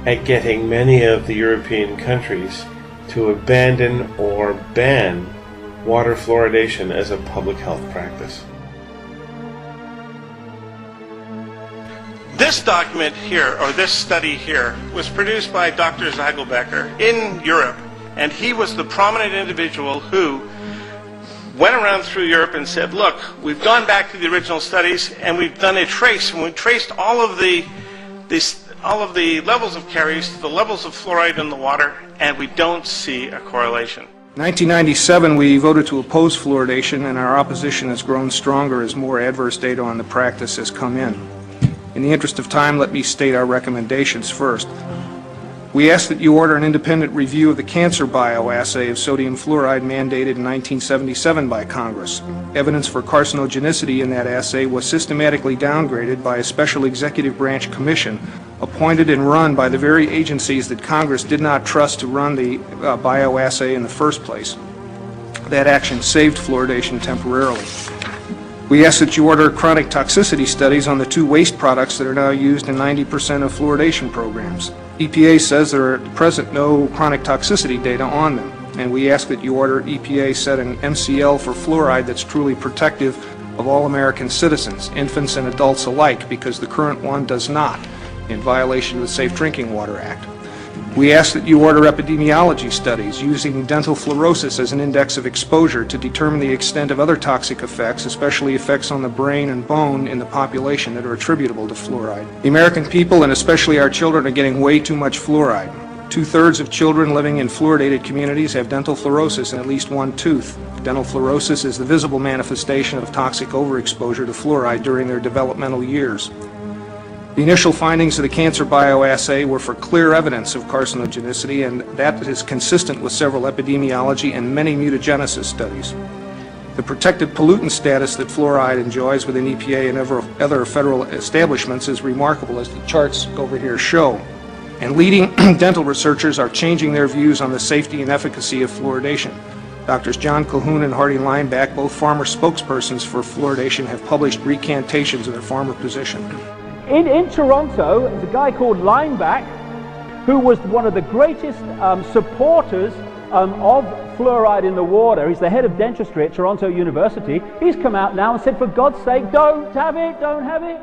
at getting many of the European countries to abandon or ban water fluoridation as a public health practice. This document here, or this study here, was produced by Dr. Ziegelbecker in Europe, and he was the prominent individual who went around through Europe and said, look, we've gone back to the original studies and we've done a trace, and we've traced all of the levels of caries to the levels of fluoride in the water, and we don't see a correlation. In 1997, we voted to oppose fluoridation, and our opposition has grown stronger as more adverse data on the practice has come in. In the interest of time, let me state our recommendations first. We ask that you order an independent review of the cancer bioassay of sodium fluoride mandated in 1977 by Congress. Evidence for carcinogenicity in that assay was systematically downgraded by a special executive branch commission appointed and run by the very agencies that Congress did not trust to run the bioassay in the first place. That action saved fluoridation temporarily. We ask that you order chronic toxicity studies on the two waste products that are now used in 90% of fluoridation programs. EPA says there are at present no chronic toxicity data on them, and we ask that you order EPA set an MCL for fluoride that's truly protective of all American citizens, infants and adults alike, because the current one does not, in violation of the Safe Drinking Water Act. We ask that you order epidemiology studies using dental fluorosis as an index of exposure to determine the extent of other toxic effects, especially effects on the brain and bone in the population that are attributable to fluoride. The American people, and especially our children, are getting way too much fluoride. 2/3 of children living in fluoridated communities have dental fluorosis in at least one tooth. Dental fluorosis is the visible manifestation of toxic overexposure to fluoride during their developmental years. The initial findings of the cancer bioassay were for clear evidence of carcinogenicity, and that is consistent with several epidemiology and many mutagenesis studies. The protected pollutant status that fluoride enjoys within EPA and other federal establishments is remarkable, as the charts over here show. And leading dental researchers are changing their views on the safety and efficacy of fluoridation. Doctors John Calhoun and Hardy Lineback, both former spokespersons for fluoridation, have published recantations of their former position. In Toronto, there's a guy called Lineback, who was one of the greatest supporters of fluoride in the water. He's the head of dentistry at Toronto University. He's come out now and said, for God's sake, don't have it, don't have it.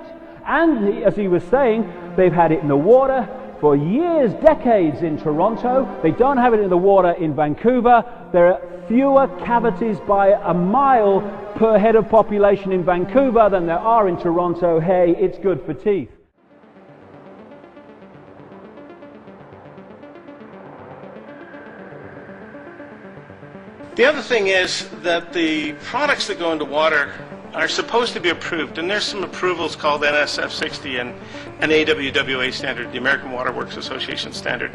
And as he was saying, they've had it in the water for years, decades in Toronto. They don't have it in the water in Vancouver. There are fewer cavities by a mile per head of population in Vancouver than there are in Toronto. Hey, it's good for teeth. The other thing is that the products that go into water are supposed to be approved, and there's some approvals called NSF 60 and an AWWA standard, the American Water Works Association standard.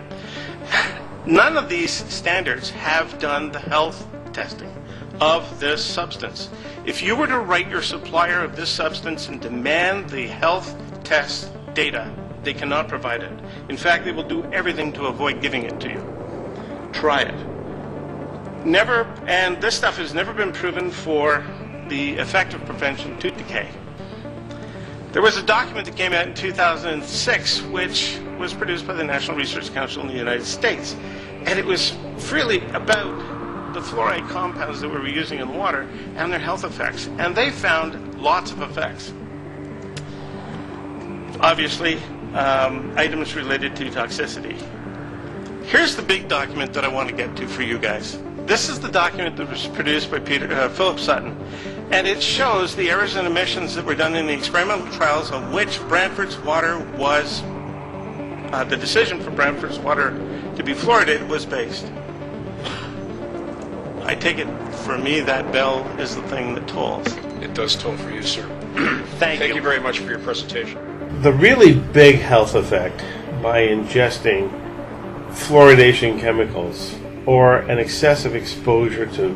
None of these standards have done the health testing of this substance. If you were to write your supplier of this substance and demand the health test data, they cannot provide it. In fact, they will do everything to avoid giving it to you. Try it. Never, and this stuff has never been proven for the effective prevention of tooth decay. There was a document that came out in 2006 which was produced by the National Research Council in the United States, and it was really about the fluoride compounds that we were using in water and their health effects, and they found lots of effects. Obviously, items related to toxicity. Here's the big document that I want to get to for you guys. This is the document that was produced by Philip Sutton, and it shows the errors and omissions that were done in the experimental trials on which Brantford's water was, the decision for Brantford's water to be fluoridated was based. I take it, for me, that bell is the thing that tolls. It does toll for you, sir. Thank you. Thank you very much for your presentation. The really big health effect by ingesting fluoridation chemicals or an excessive exposure to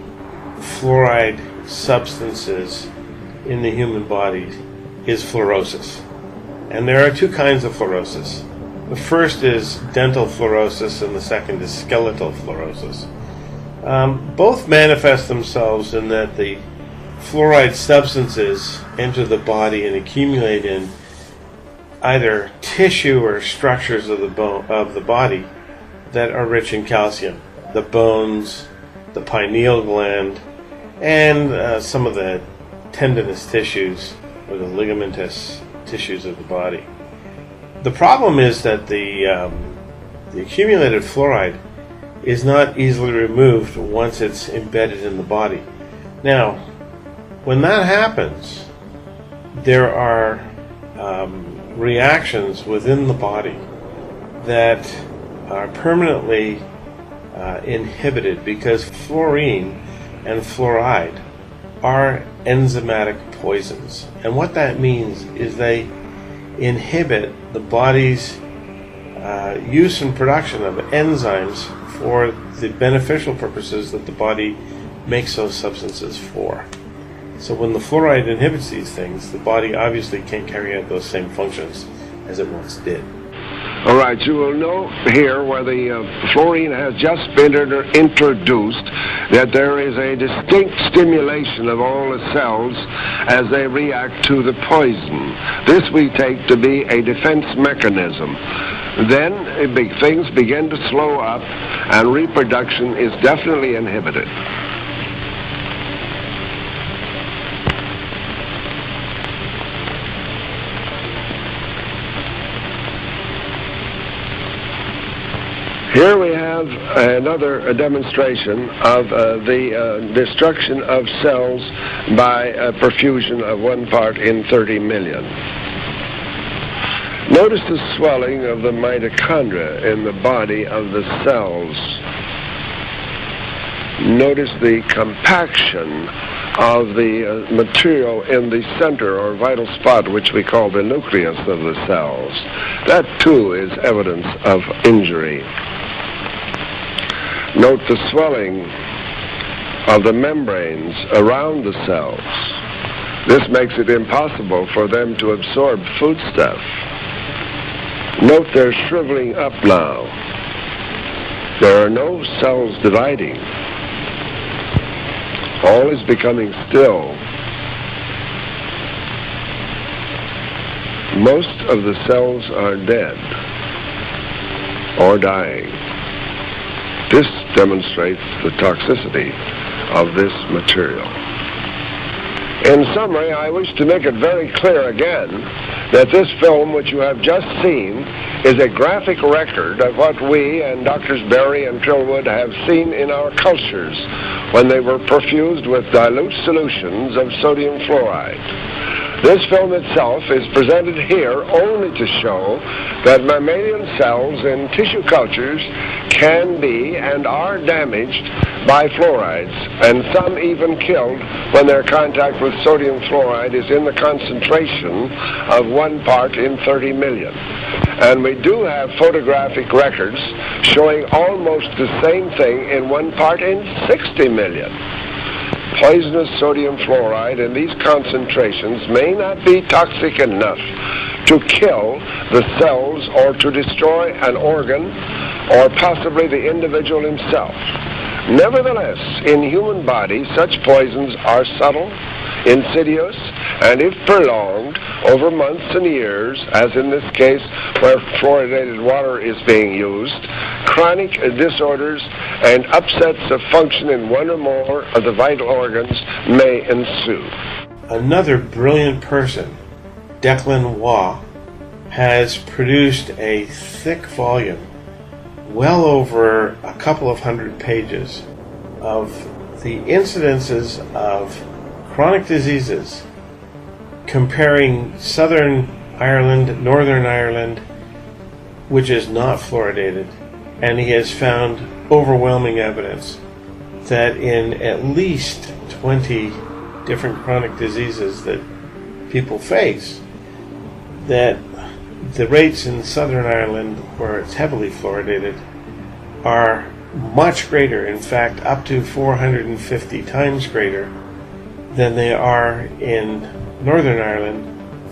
fluoride substances in the human body is fluorosis. And there are two kinds of fluorosis. The first is dental fluorosis and the second is skeletal fluorosis. Both manifest themselves in that the fluoride substances enter the body and accumulate in either tissue or structures of the body that are rich in calcium. The bones, the pineal gland, and some of the tendinous tissues or the ligamentous tissues of the body. The problem is that the accumulated fluoride is not easily removed once it's embedded in the body. Now, when that happens, there are reactions within the body that are permanently inhibited because fluorine and fluoride are enzymatic poisons. And what that means is they inhibit the body's use and production of enzymes for the beneficial purposes that the body makes those substances for. So when the fluoride inhibits these things, the body obviously can't carry out those same functions as it once did. All right, you will note here where the fluorine has just been introduced that there is a distinct stimulation of all the cells as they react to the poison. This we take to be a defense mechanism. Then things begin to slow up and reproduction is definitely inhibited. Here we have another demonstration of the destruction of cells by perfusion of 1 part in 30 million. Notice the swelling of the mitochondria in the body of the cells. Notice the compaction of the material in the center or vital spot, which we call the nucleus of the cells. That too is evidence of injury. Note the swelling of the membranes around the cells. This makes it impossible for them to absorb foodstuff. Note they're shriveling up now. There are no cells dividing. All is becoming still. Most of the cells are dead or dying. This demonstrates the toxicity of this material. In summary, I wish to make it very clear again that this film, which you have just seen, is a graphic record of what we and Drs. Berry and Trillwood have seen in our cultures when they were perfused with dilute solutions of sodium fluoride. This film itself is presented here only to show that mammalian cells in tissue cultures can be and are damaged by fluorides, and some even killed when their contact with sodium fluoride is in the concentration of 1 part in 30 million. And we do have photographic records showing almost the same thing in 1 part in 60 million. Poisonous sodium fluoride in these concentrations may not be toxic enough to kill the cells or to destroy an organ or possibly the individual himself. Nevertheless, in human bodies, such poisons are subtle, insidious, and if prolonged over months and years, as in this case where fluoridated water is being used, chronic disorders and upsets of function in one or more of the vital organs may ensue. Another brilliant person, Declan Waugh, has produced a thick volume, well over a couple of hundred pages, of the incidences of chronic diseases, comparing Southern Ireland, Northern Ireland, which is not fluoridated, and he has found overwhelming evidence that in at least 20 different chronic diseases that people face, that the rates in Southern Ireland, where it's heavily fluoridated, are much greater, in fact up to 450 times greater than they are in Northern Ireland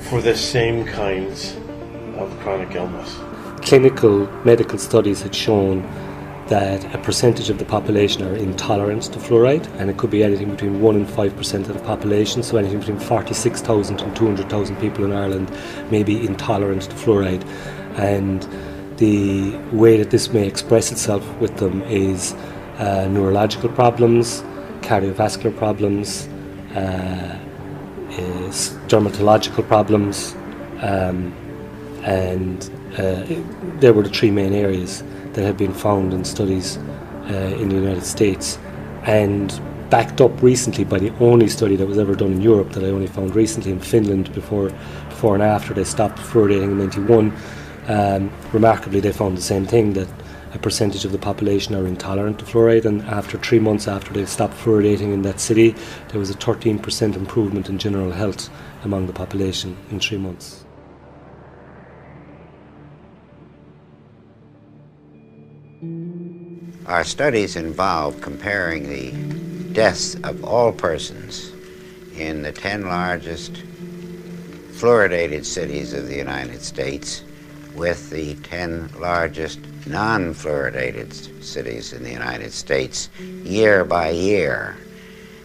for the same kinds of chronic illness. Clinical medical studies had shown that a percentage of the population are intolerant to fluoride, and it could be anything between 1 and 5% of the population, so anything between 46,000 and 200,000 people in Ireland may be intolerant to fluoride. And the way that this may express itself with them is neurological problems, cardiovascular problems, dermatological problems, and there were the 3 main areas that have been found in studies in the United States, and backed up recently by the only study that was ever done in Europe that I only found recently in Finland before and after they stopped fluoridating in 91. Remarkably, they found the same thing, that a percentage of the population are intolerant to fluoride, and after 3 months after they stopped fluoridating in that city, there was a 13% improvement in general health among the population in 3 months. Our studies involve comparing the deaths of all persons in the 10 largest fluoridated cities of the United States with the 10 largest non-fluoridated cities in the United States year by year.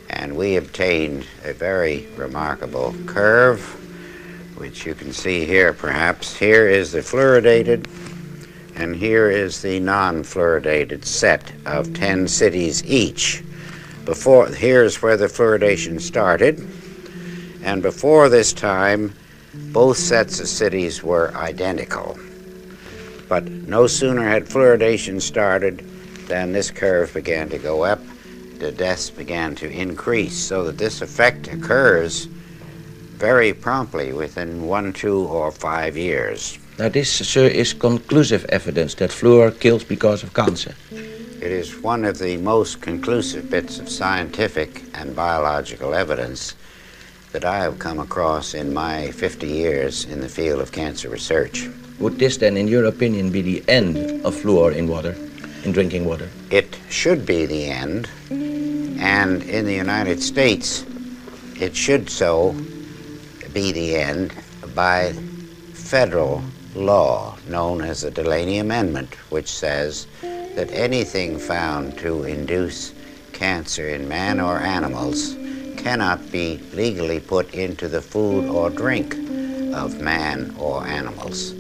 And we obtained a very remarkable curve, which you can see here perhaps. Here is the fluoridated, and here is the non-fluoridated set of 10 cities each. Here's where the fluoridation started, and before this time, both sets of cities were identical. But no sooner had fluoridation started than this curve began to go up, the deaths began to increase, so that this effect occurs very promptly within 1, 2, or 5 years. Now this, sir, is conclusive evidence that fluor kills because of cancer. It is one of the most conclusive bits of scientific and biological evidence that I have come across in my 50 years in the field of cancer research. Would this then, in your opinion, be the end of fluor in water, in drinking water? It should be the end, and in the United States, it should so be the end by federal law known as the Delaney Amendment, which says that anything found to induce cancer in man or animals cannot be legally put into the food or drink of man or animals.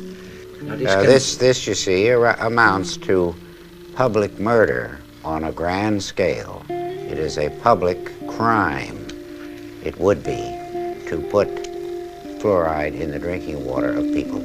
This, you see, amounts to public murder on a grand scale. It is a public crime, it would be, to put fluoride in the drinking water of people.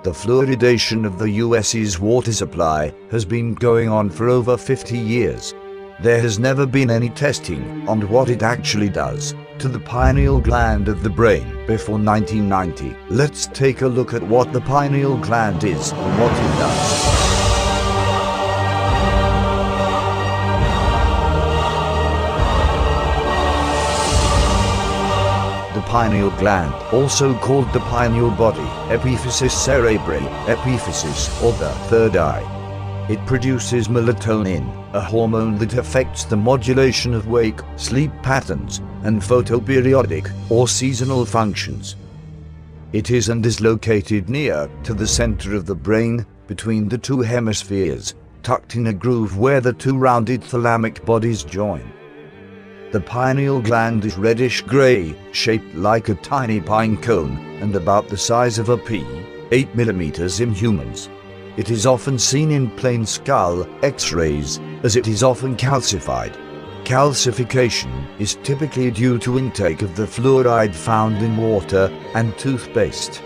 The fluoridation of the US's water supply has been going on for over 50 years. There has never been any testing on what it actually does to the pineal gland of the brain before 1990. Let's take a look at what the pineal gland is and what it does. The pineal gland, also called the pineal body, epiphysis cerebri, epiphysis, or the third eye. It produces melatonin, a hormone that affects the modulation of wake, sleep patterns, and photoperiodic, or seasonal functions. It is and is located near to the center of the brain, between the two hemispheres, tucked in a groove where the two rounded thalamic bodies join. The pineal gland is reddish-gray, shaped like a tiny pine cone, and about the size of a pea, 8 millimeters in humans. It is often seen in plain skull X-rays, as it is often calcified. Calcification is typically due to intake of the fluoride found in water and toothpaste.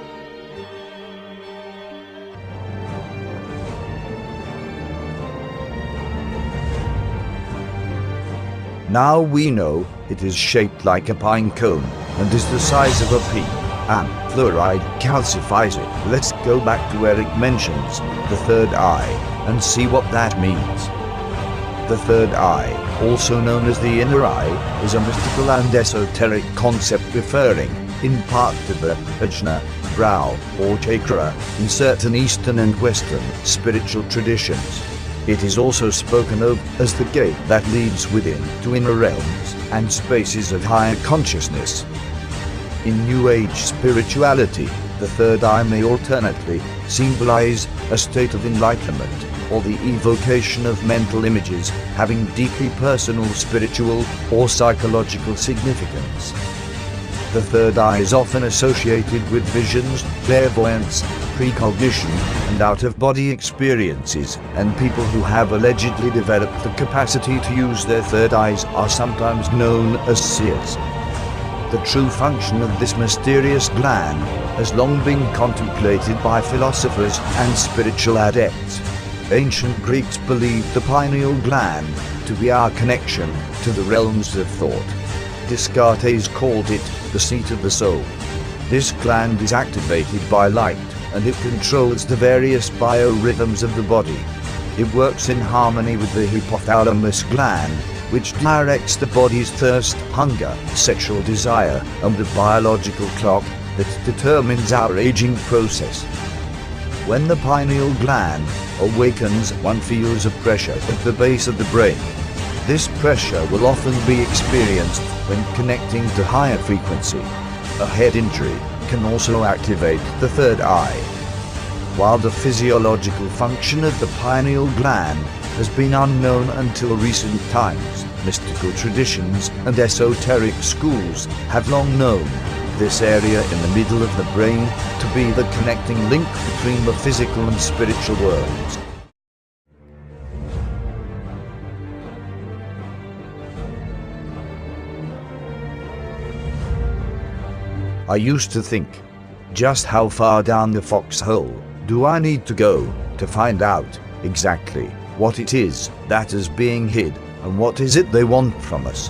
Now we know it is shaped like a pine cone and is the size of a pea, and fluoride calcifies it. Let's go back to where it mentions the third eye and see what that means. The third eye, also known as the inner eye, is a mystical and esoteric concept referring, in part, to the ajna, brow, or chakra, in certain Eastern and Western spiritual traditions. It is also spoken of as the gate that leads within to inner realms and spaces of higher consciousness. In New Age spirituality, the third eye may alternately symbolize a state of enlightenment or the evocation of mental images having deeply personal spiritual or psychological significance. The third eye is often associated with visions, clairvoyance, precognition, and out-of-body experiences, and people who have allegedly developed the capacity to use their third eyes are sometimes known as seers. The true function of this mysterious gland has long been contemplated by philosophers and spiritual adepts. Ancient Greeks believed the pineal gland to be our connection to the realms of thought. Descartes called it the seat of the soul. This gland is activated by light, and it controls the various biorhythms of the body. It works in harmony with the hypothalamus gland, which directs the body's thirst, hunger, sexual desire, and the biological clock that determines our aging process. When the pineal gland awakens, one feels a pressure at the base of the brain. This pressure will often be experienced when connecting to higher frequency. A head injury can also activate the third eye. While the physiological function of the pineal gland has been unknown until recent times, mystical traditions and esoteric schools have long known this area in the middle of the brain to be the connecting link between the physical and spiritual worlds. I used to think, just how far down the foxhole do I need to go to find out exactly what it is that is being hid and what is it they want from us,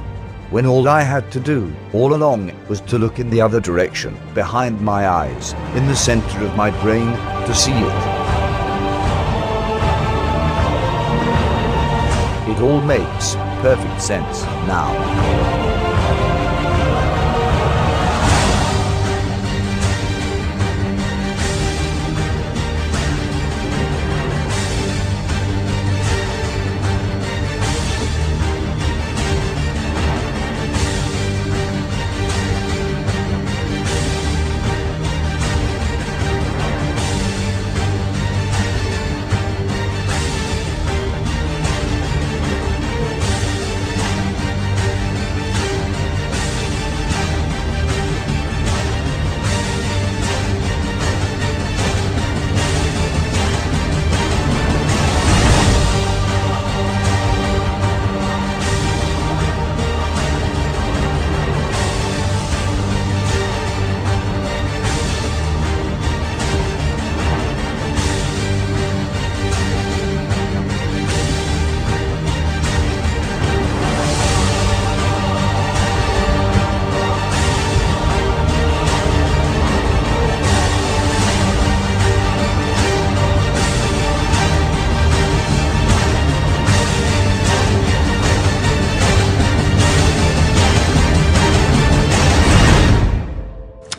when all I had to do all along was to look in the other direction, behind my eyes, in the center of my brain, to see it. It all makes perfect sense now.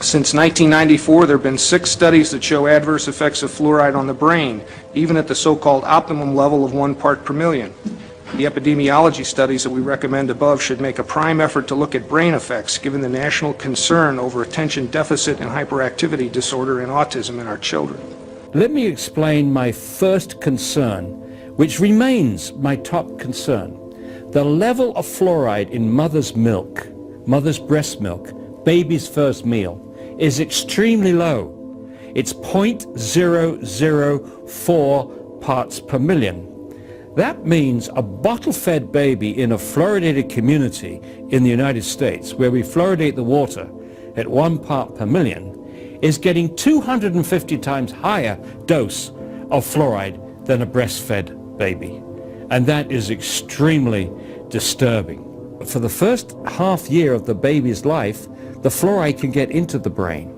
Since 1994, there have been 6 studies that show adverse effects of fluoride on the brain, even at the so-called optimum level of 1 part per million. The epidemiology studies that we recommend above should make a prime effort to look at brain effects, given the national concern over attention deficit and hyperactivity disorder and autism in our children. Let me explain my first concern, which remains my top concern. The level of fluoride in mother's milk, mother's breast milk, baby's first meal, is extremely low. It's 0.004 parts per million. That means a bottle-fed baby in a fluoridated community in the United States, where we fluoridate the water at 1 part per million, is getting 250 times higher dose of fluoride than a breastfed baby. And that is extremely disturbing. For the first half year of the baby's life, the fluoride can get into the brain.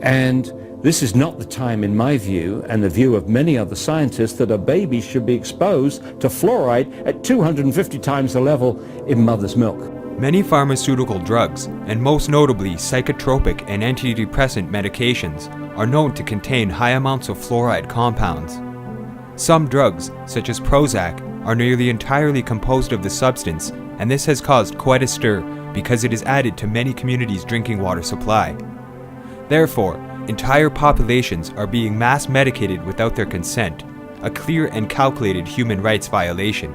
And this is not the time, in my view, and the view of many other scientists, that a baby should be exposed to fluoride at 250 times the level in mother's milk. Many pharmaceutical drugs, and most notably psychotropic and antidepressant medications, are known to contain high amounts of fluoride compounds. Some drugs, such as Prozac, are nearly entirely composed of the substance, and this has caused quite a stir because it is added to many communities' drinking water supply. Therefore, entire populations are being mass medicated without their consent, a clear and calculated human rights violation.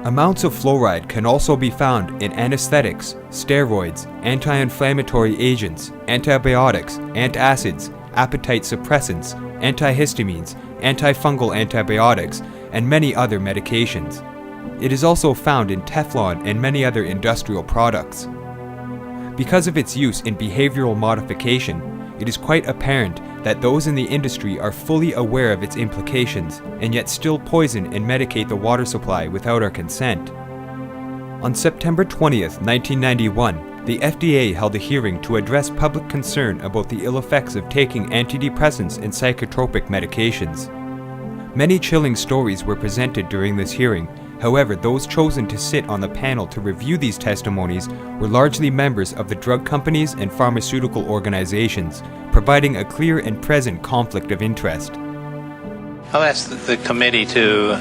Amounts of fluoride can also be found in anesthetics, steroids, anti-inflammatory agents, antibiotics, antacids, appetite suppressants, antihistamines, antifungal antibiotics, and many other medications. It is also found in Teflon and many other industrial products. Because of its use in behavioral modification, it is quite apparent that those in the industry are fully aware of its implications and yet still poison and medicate the water supply without our consent. On September 20th, 1991, the FDA held a hearing to address public concern about the ill effects of taking antidepressants and psychotropic medications. Many chilling stories were presented during this hearing. However, those chosen to sit on the panel to review these testimonies were largely members of the drug companies and pharmaceutical organizations, providing a clear and present conflict of interest. I'll ask the committee to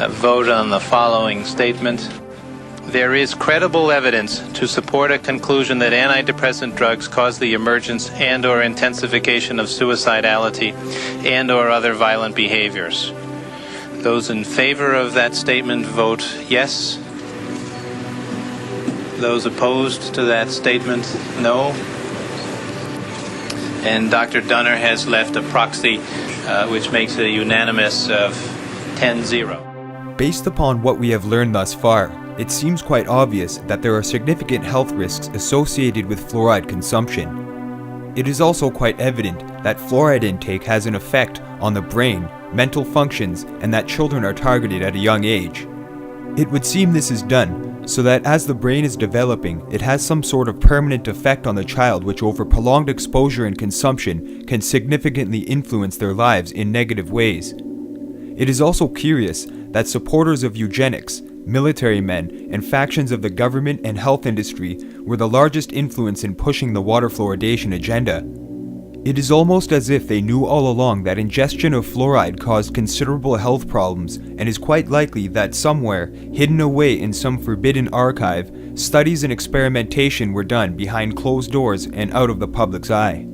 vote on the following statement. There is credible evidence to support a conclusion that antidepressant drugs cause the emergence and/or intensification of suicidality and/or other violent behaviors. Those in favor of that statement vote yes. Those opposed to that statement, no. And Dr. Dunner has left a proxy which makes it a unanimous of 10-0. Based upon what we have learned thus far, it seems quite obvious that there are significant health risks associated with fluoride consumption. It is also quite evident that fluoride intake has an effect on the brain, mental functions, and that children are targeted at a young age. It would seem this is done so that as the brain is developing, it has some sort of permanent effect on the child which over prolonged exposure and consumption can significantly influence their lives in negative ways. It is also curious that supporters of eugenics, military men, and factions of the government and health industry were the largest influence in pushing the water fluoridation agenda. It is almost as if they knew all along that ingestion of fluoride caused considerable health problems, and is quite likely that somewhere, hidden away in some forbidden archive, studies and experimentation were done behind closed doors and out of the public's eye.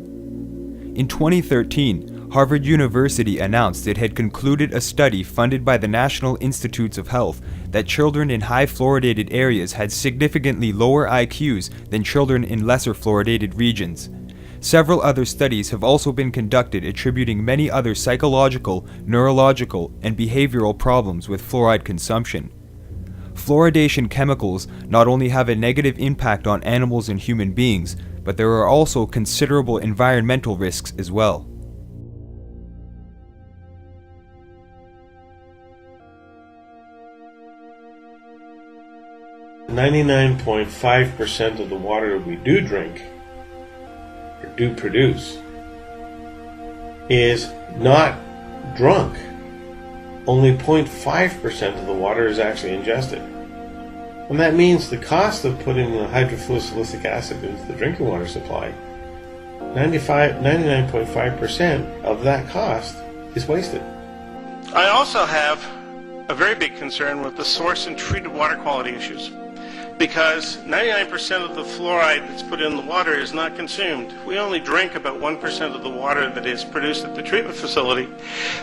In 2013, Harvard University announced it had concluded a study funded by the National Institutes of Health that children in high fluoridated areas had significantly lower IQs than children in lesser fluoridated regions. Several other studies have also been conducted attributing many other psychological, neurological, and behavioral problems with fluoride consumption. Fluoridation chemicals not only have a negative impact on animals and human beings, but there are also considerable environmental risks as well. .5% of the water that we do drink or do produce is not drunk. Only 0.5% of the water is actually ingested. And that means the cost of putting the hydrofluorosilicic acid into the drinking water supply, 99.5% of that cost is wasted. I also have a very big concern with the source and treated water quality issues, because 99% of the fluoride that's put in the water is not consumed. We only drink about 1% of the water that is produced at the treatment facility.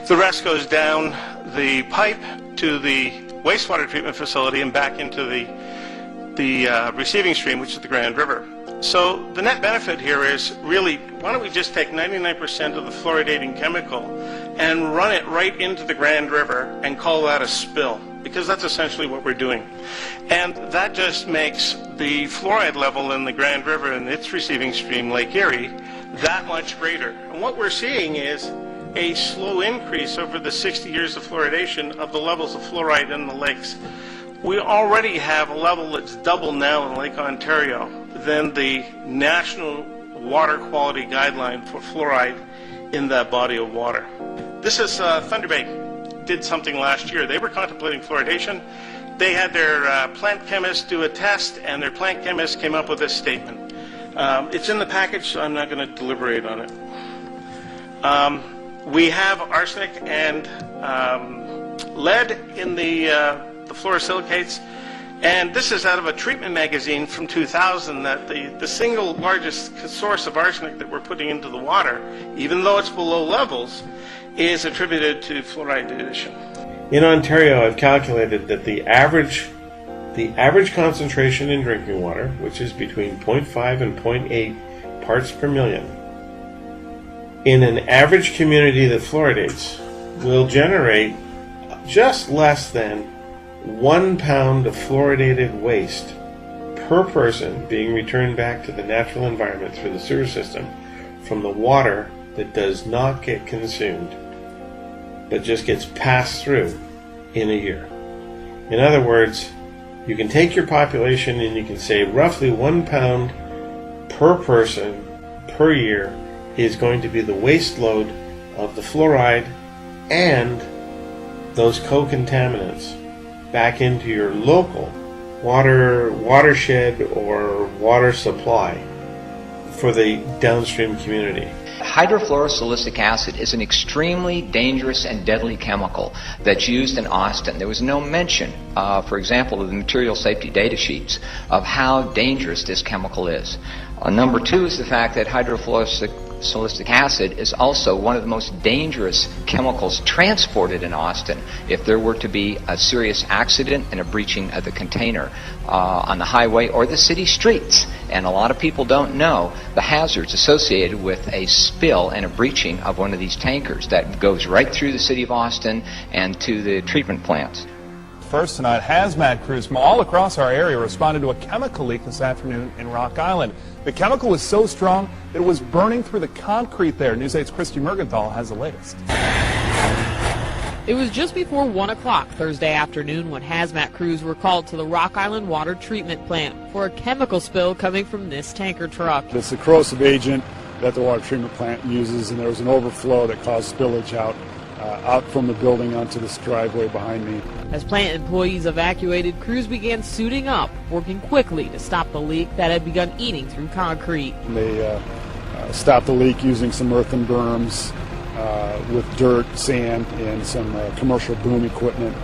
The rest goes down the pipe to the wastewater treatment facility and back into the receiving stream, which is the Grand River. So the net benefit here is really, why don't we just take 99% of the fluoridating chemical and run it right into the Grand River and call that a spill, because that's essentially what we're doing. And that just makes the fluoride level in the Grand River and its receiving stream, Lake Erie, that much greater. And what we're seeing is a slow increase over the 60 years of fluoridation of the levels of fluoride in the lakes. We already have a level that's double now in Lake Ontario than the National Water Quality Guideline for fluoride in that body of water. This is Thunder Bay did something last year. They were contemplating fluoridation. They had their plant chemists do a test, and their plant chemists came up with this statement. It's in the package, so I'm not going to deliberate on it. We have arsenic and lead in the fluorosilicates, and this is out of a treatment magazine from 2000, that the single largest source of arsenic that we're putting into the water, even though it's below levels, is attributed to fluoride addition. In Ontario, I've calculated that the average concentration in drinking water, which is between 0.5 and 0.8 parts per million, in an average community that fluoridates, will generate just less than 1 pound of fluoridated waste per person being returned back to the natural environment through the sewer system from the water that does not get consumed, but just gets passed through in a year. In other words, you can take your population and you can say roughly 1 pound per person per year is going to be the waste load of the fluoride and those co-contaminants back into your local watershed or water supply for the downstream community. Hydrofluorosilicic acid is an extremely dangerous and deadly chemical that's used in Austin. There was no mention, for example, of the material safety data sheets of how dangerous this chemical is. Number two is the fact that hydrofluorosilicic acid is also one of the most dangerous chemicals transported in Austin if there were to be a serious accident and a breaching of the container on the highway or the city streets. And a lot of people don't know the hazards associated with a spill and a breaching of one of these tankers that goes right through the city of Austin and to the treatment plants. First tonight, hazmat crews from all across our area responded to a chemical leak this afternoon in Rock Island. The chemical was so strong that it was burning through the concrete there. News 8's Christy Mergenthal has the latest. It was just before 1 o'clock Thursday afternoon when hazmat crews were called to the Rock Island Water Treatment Plant for a chemical spill coming from this tanker truck. It's a corrosive agent that the water treatment plant uses, and there was an overflow that caused spillage out from the building onto this driveway behind me. As plant employees evacuated, crews began suiting up, working quickly to stop the leak that had begun eating through concrete. They stopped the leak using some earthen berms with dirt, sand, and some commercial boom equipment,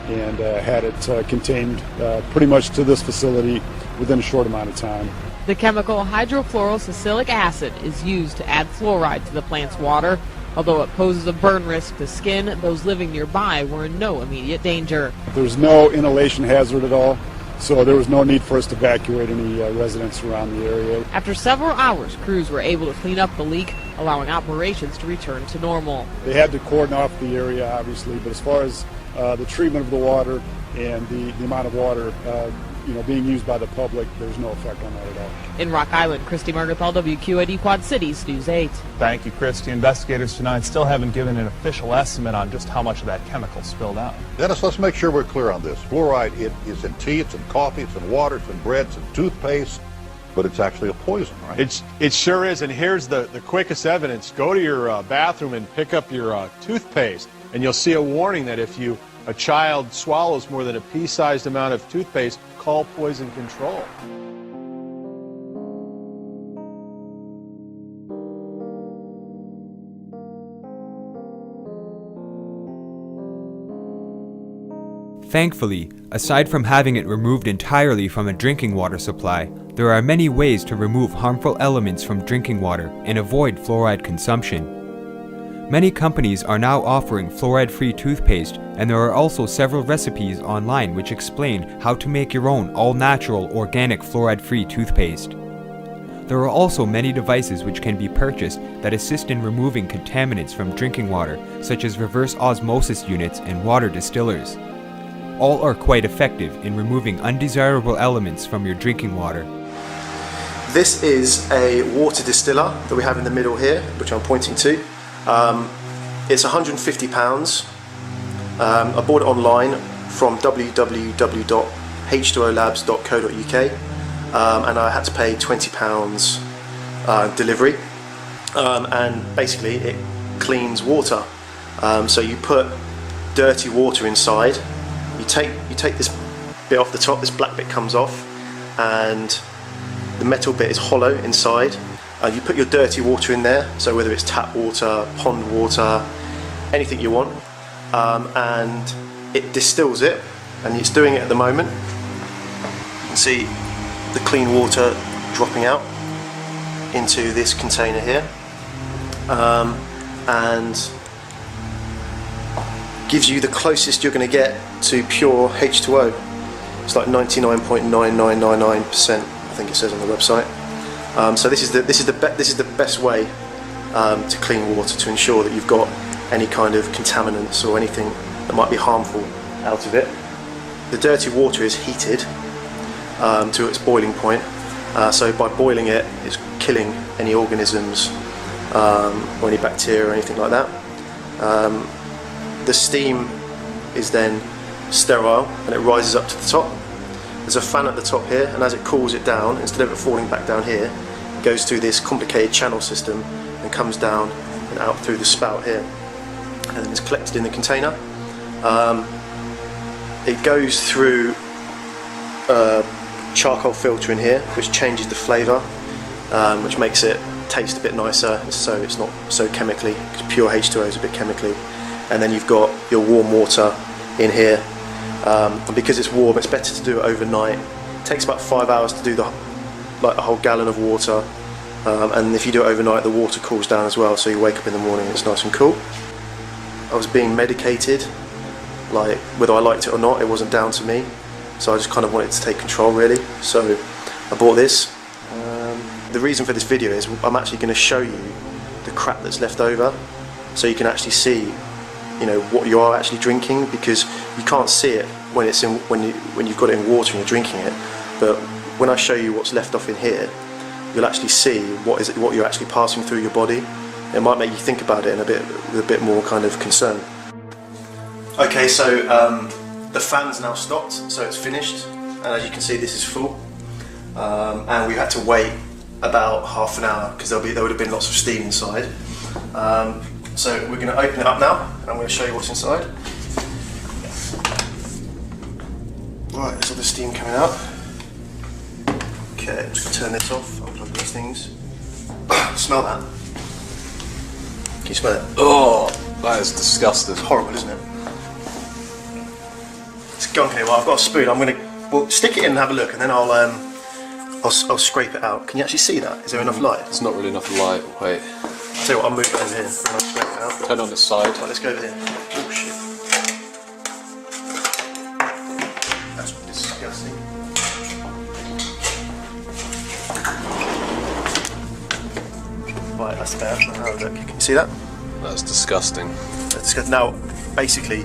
and had it contained pretty much to this facility within a short amount of time. The chemical hydrofluorosilic acid is used to add fluoride to the plant's water. Although it poses a burn risk to skin, those living nearby were in no immediate danger. There's no inhalation hazard at all, so there was no need for us to evacuate any residents around the area. After several hours, crews were able to clean up the leak, allowing operations to return to normal. They had to cordon off the area, obviously, but as far as the treatment of the water and the amount of water being used by the public, there's no effect on that at all. In Rock Island, Christy Mergenthal, WQAD Quad Cities, News 8. Thank you, Christy. Investigators tonight still haven't given an official estimate on just how much of that chemical spilled out. Dennis, let's make sure we're clear on this. Fluoride, it is in tea, it's in coffee, it's in water, it's in bread, it's in toothpaste, but it's actually a poison, right? It sure is, and here's the quickest evidence. Go to your bathroom and pick up your toothpaste, and you'll see a warning that if a child swallows more than a pea-sized amount of toothpaste, call poison control. Thankfully, aside from having it removed entirely from a drinking water supply, there are many ways to remove harmful elements from drinking water and avoid fluoride consumption. Many companies are now offering fluoride-free toothpaste, and there are also several recipes online which explain how to make your own all-natural organic fluoride-free toothpaste. There are also many devices which can be purchased that assist in removing contaminants from drinking water, such as reverse osmosis units and water distillers. All are quite effective in removing undesirable elements from your drinking water. This is a water distiller that we have in the middle here, which I'm pointing to. It's £150. I bought it online from www.h2olabs.co.uk, and I had to pay £20 delivery. And basically it cleans water. So you put dirty water inside. You take this bit off the top. This black bit comes off, and the metal bit is hollow inside. You put your dirty water in there, so whether it's tap water, pond water, anything you want, and it distills it, and it's doing it at the moment. You can see the clean water dropping out into this container here, and gives you the closest you're going to get to pure H2O. It's like 99.9999%, I think it says on the website. So this is the best way to clean water, to ensure that you've got any kind of contaminants or anything that might be harmful out of it. The dirty water is heated to its boiling point, so by boiling it, it's killing any organisms or any bacteria or anything like that. The steam is then sterile and it rises up to the top. There's a fan at the top here, and as it cools it down, instead of it falling back down here, it goes through this complicated channel system and comes down and out through the spout here, and then it's collected in the container. It goes through a charcoal filter in here, which changes the flavour, which makes it taste a bit nicer, so it's not so chemically, because pure H2O is a bit chemically. And then you've got your warm water in here, and because it's warm, it's better to do it overnight. It takes about 5 hours to do a whole gallon of water, and if you do it overnight, the water cools down as well, so you wake up in the morning and it's nice and cool. I was being medicated, like whether I liked it or not, it wasn't down to me, so I just kind of wanted to take control really, so I bought this. The reason for this video is I'm actually going to show you the crap that's left over, so you can actually see what you are actually drinking, because you can't see it when it's in when you've got it in water and you're drinking it, but when I show you what's left off in here, you'll actually see what you're actually passing through your body. It might make you think about it with a bit more kind of concern. Okay, so the fan's now stopped, so it's finished, and as you can see, this is full, and we had to wait about half an hour because there would have been lots of steam inside. So we're going to open it up now, and I'm going to show you what's inside. Right, there's all the steam coming out. Okay, I'm just going to turn this off. I'll plug these things. Smell that? Can you smell it? Oh, that is disgusting. It's horrible, isn't it? It's gunk in it. Well, I've got a spoon. I'm going to stick it in and have a look, and then I'll scrape it out. Can you actually see that? Is there enough light? It's not really enough light. Wait. I'll tell you what, I'll move it over here and I'll scrape it out. Turn on this side. Right, let's go over here. Oh shit. That's disgusting. Right, that's better. Have a look. Can you see that? That's disgusting. That's disgusting. Now, basically,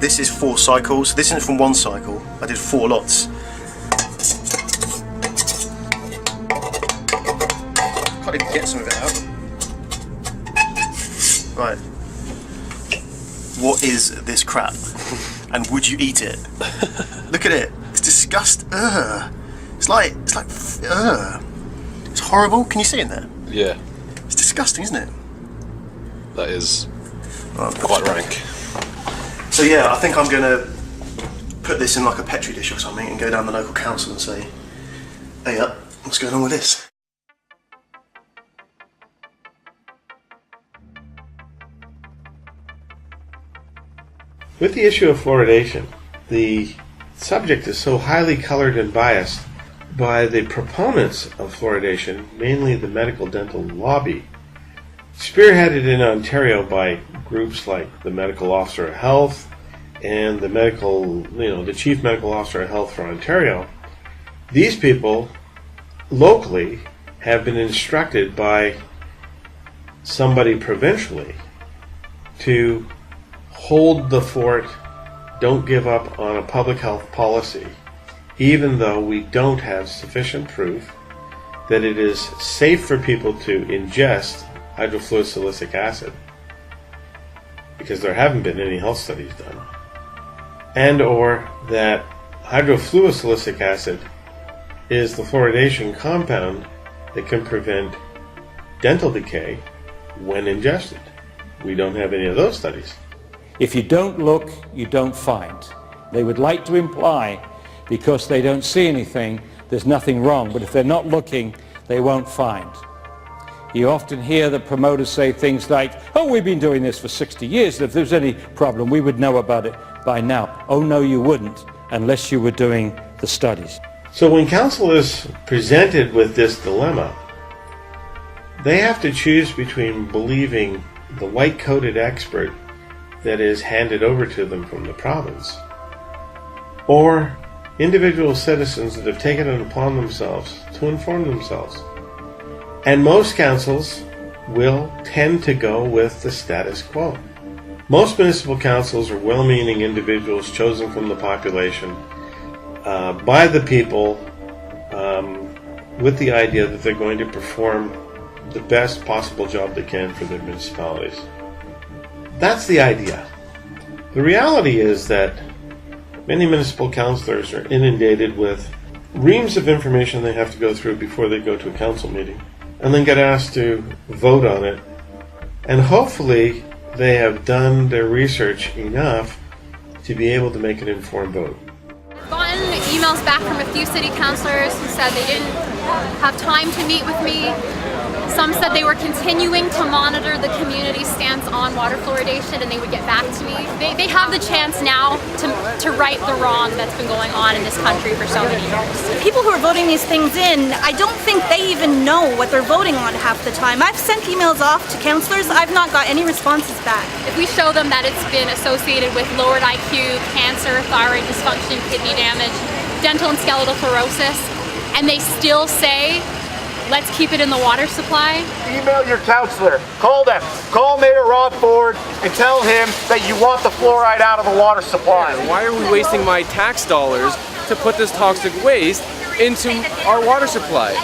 this is 4 cycles. This isn't from 1 cycle. I did 4 lots. Can't even get some of it out. Right. What is this crap? And would you eat it? Look at it. It's disgusting. It's like. It's horrible. Can you see in there? Yeah. It's disgusting, isn't it? That is quite rank. So yeah, I think I'm going to put this in like a petri dish or something and go down the local council and say, hey up, what's going on with this? With the issue of fluoridation, the subject is so highly colored and biased by the proponents of fluoridation, mainly the medical dental lobby, spearheaded in Ontario by groups like the Medical Officer of Health and the Chief Medical Officer of Health for Ontario. These people locally have been instructed by somebody provincially to hold the fort, don't give up on a public health policy, even though we don't have sufficient proof that it is safe for people to ingest hydrofluosilicic acid, because there haven't been any health studies done, and or that hydrofluosilicic acid is the fluoridation compound that can prevent dental decay when ingested. We don't have any of those studies. If you don't look, you don't find. They would like to imply, because they don't see anything, there's nothing wrong. But if they're not looking, they won't find. You often hear the promoters say things like, oh, we've been doing this for 60 years. If there's any problem, we would know about it by now. Oh, no, you wouldn't, unless you were doing the studies. So when council is presented with this dilemma, they have to choose between believing the white-coated expert that is handed over to them from the province, or individual citizens that have taken it upon themselves to inform themselves. And most councils will tend to go with the status quo. Most municipal councils are well-meaning individuals chosen from the population by the people with the idea that they're going to perform the best possible job they can for their municipalities. That's the idea. The reality is that many municipal councillors are inundated with reams of information they have to go through before they go to a council meeting, and then get asked to vote on it. And hopefully they have done their research enough to be able to make an informed vote. Gotten emails back from a few city councillors who said they didn't have time to meet with me. Some said they were continuing to monitor the community's stance on water fluoridation and they would get back to me. They have the chance now to right the wrong that's been going on in this country for so many years. People who are voting these things in, I don't think they even know what they're voting on half the time. I've sent emails off to councillors, I've not got any responses back. If we show them that it's been associated with lowered IQ, cancer, thyroid dysfunction, kidney damage, dental and skeletal fluorosis, and they still say let's keep it in the water supply. Email your counselor. Call them. Call Mayor Rob Ford and tell him that you want the fluoride out of the water supply. Yeah, why are we wasting my tax dollars to put this toxic waste into our water supply?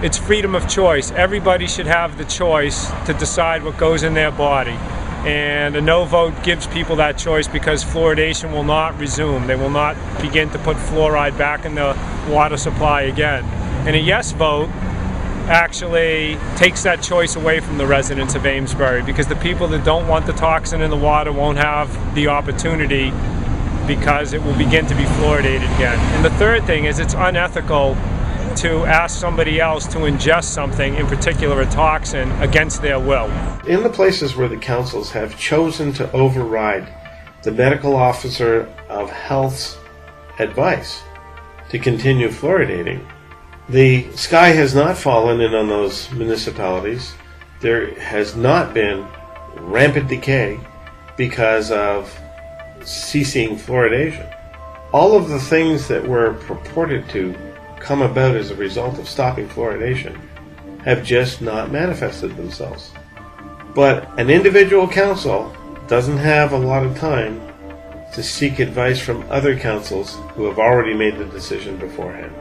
It's freedom of choice. Everybody should have the choice to decide what goes in their body. And a no vote gives people that choice because fluoridation will not resume. They will not begin to put fluoride back in the water supply again. And a yes vote actually takes that choice away from the residents of Amesbury, because the people that don't want the toxin in the water won't have the opportunity because it will begin to be fluoridated again. And the third thing is it's unethical to ask somebody else to ingest something, in particular a toxin, against their will. In the places where the councils have chosen to override the medical officer of health's advice to continue fluoridating, the sky has not fallen in on those municipalities. There has not been rampant decay because of ceasing fluoridation. All of the things that were purported to come about as a result of stopping fluoridation have just not manifested themselves. But an individual council doesn't have a lot of time to seek advice from other councils who have already made the decision beforehand.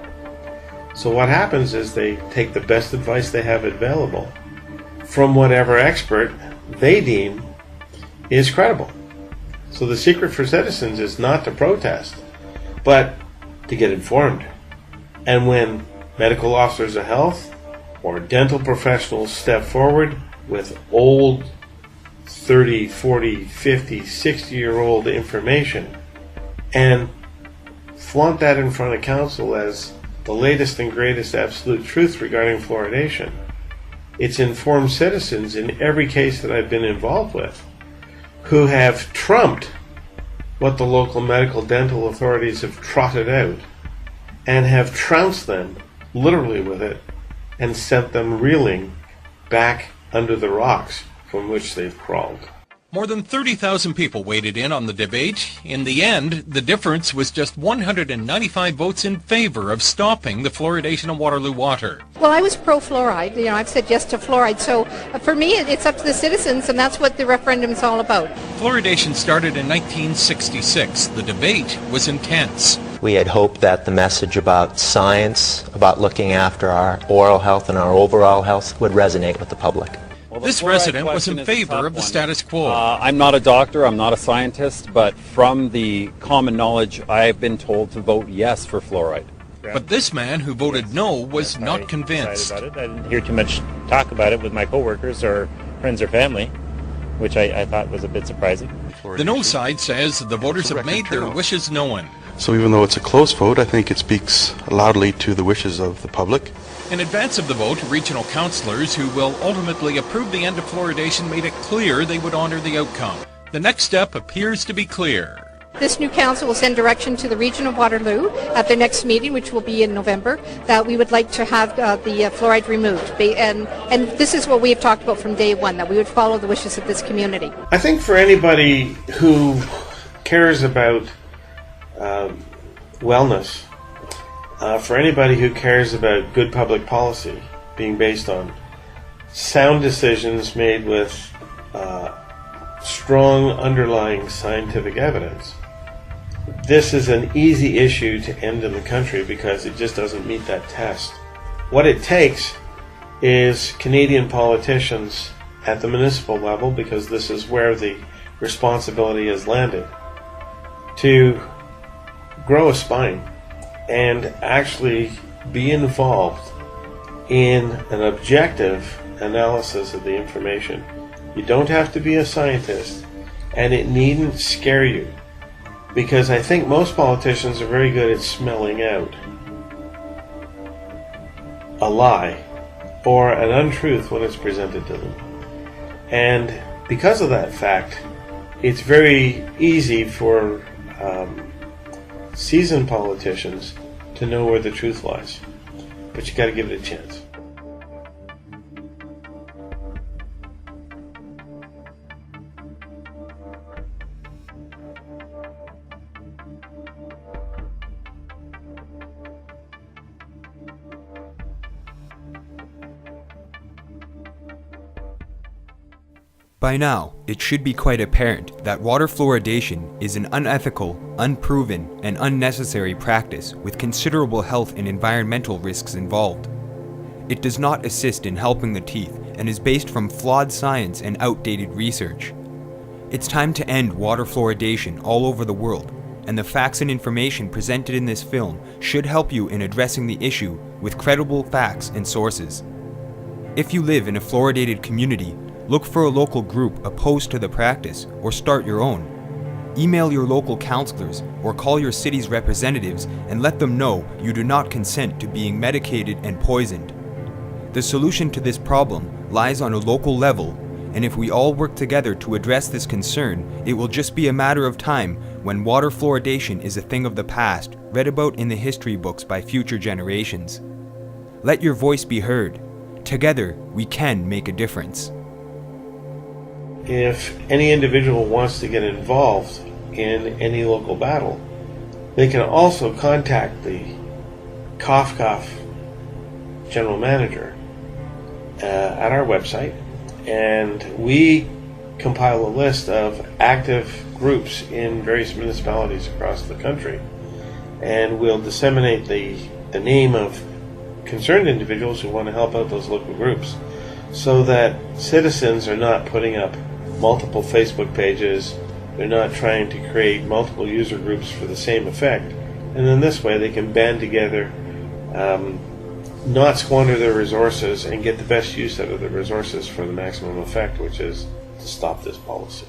So what happens is they take the best advice they have available from whatever expert they deem is credible. So the secret for citizens is not to protest, but to get informed. And when medical officers of health or dental professionals step forward with old 30, 40, 50, 60-year-old information and flaunt that in front of council as the latest and greatest absolute truth regarding fluoridation, it's informed citizens in every case that I've been involved with who have trumped what the local medical dental authorities have trotted out and have trounced them literally with it and sent them reeling back under the rocks from which they've crawled. More than 30,000 people weighed in on the debate. In the end, the difference was just 195 votes in favor of stopping the fluoridation of Waterloo water. Well, I was pro-fluoride. You know, I've said yes to fluoride. So for me, it's up to the citizens, and that's what the referendum is all about. Fluoridation started in 1966. The debate was intense. We had hoped that the message about science, about looking after our oral health and our overall health would resonate with the public. Well, this resident was in favor of the status quo. I'm not a doctor, I'm not a scientist, but from the common knowledge, I've been told to vote yes for fluoride. But this man who voted no was not convinced. I didn't hear too much talk about it with my coworkers or friends or family, which I thought was a bit surprising. The no side says the voters have made their wishes known. So even though it's a close vote, I think it speaks loudly to the wishes of the public. In advance of the vote, regional councillors who will ultimately approve the end of fluoridation made it clear they would honour the outcome. The next step appears to be clear. This new council will send direction to the region of Waterloo at their next meeting, which will be in November, that we would like to have the fluoride removed. And this is what we have talked about from day one, that we would follow the wishes of this community. I think for anybody who cares about wellness, for anybody who cares about good public policy being based on sound decisions made with strong underlying scientific evidence, this is an easy issue to end in the country because it just doesn't meet that test. What it takes is Canadian politicians at the municipal level, because this is where the responsibility has landed, to grow a spine and actually be involved in an objective analysis of the information. You don't have to be a scientist, and it needn't scare you, because I think most politicians are very good at smelling out a lie or an untruth when it's presented to them. And because of that fact, it's very easy for seasoned politicians to know where the truth lies, but you got to give it a chance. By now, it should be quite apparent that water fluoridation is an unethical, unproven, and unnecessary practice with considerable health and environmental risks involved. It does not assist in helping the teeth and is based from flawed science and outdated research. It's time to end water fluoridation all over the world, and the facts and information presented in this film should help you in addressing the issue with credible facts and sources. If you live in a fluoridated community, look for a local group opposed to the practice or start your own. Email your local counselors or call your city's representatives and let them know you do not consent to being medicated and poisoned. The solution to this problem lies on a local level, and if we all work together to address this concern, it will just be a matter of time when water fluoridation is a thing of the past, read about in the history books by future generations. Let your voice be heard. Together, we can make a difference. If any individual wants to get involved in any local battle, they can also contact the Cough General Manager at our website, and we compile a list of active groups in various municipalities across the country, and we'll disseminate the name of concerned individuals who want to help out those local groups, so that citizens are not putting up multiple Facebook pages, they're not trying to create multiple user groups for the same effect, and then this way they can band together, not squander their resources, and get the best use out of the resources for the maximum effect, which is to stop this policy.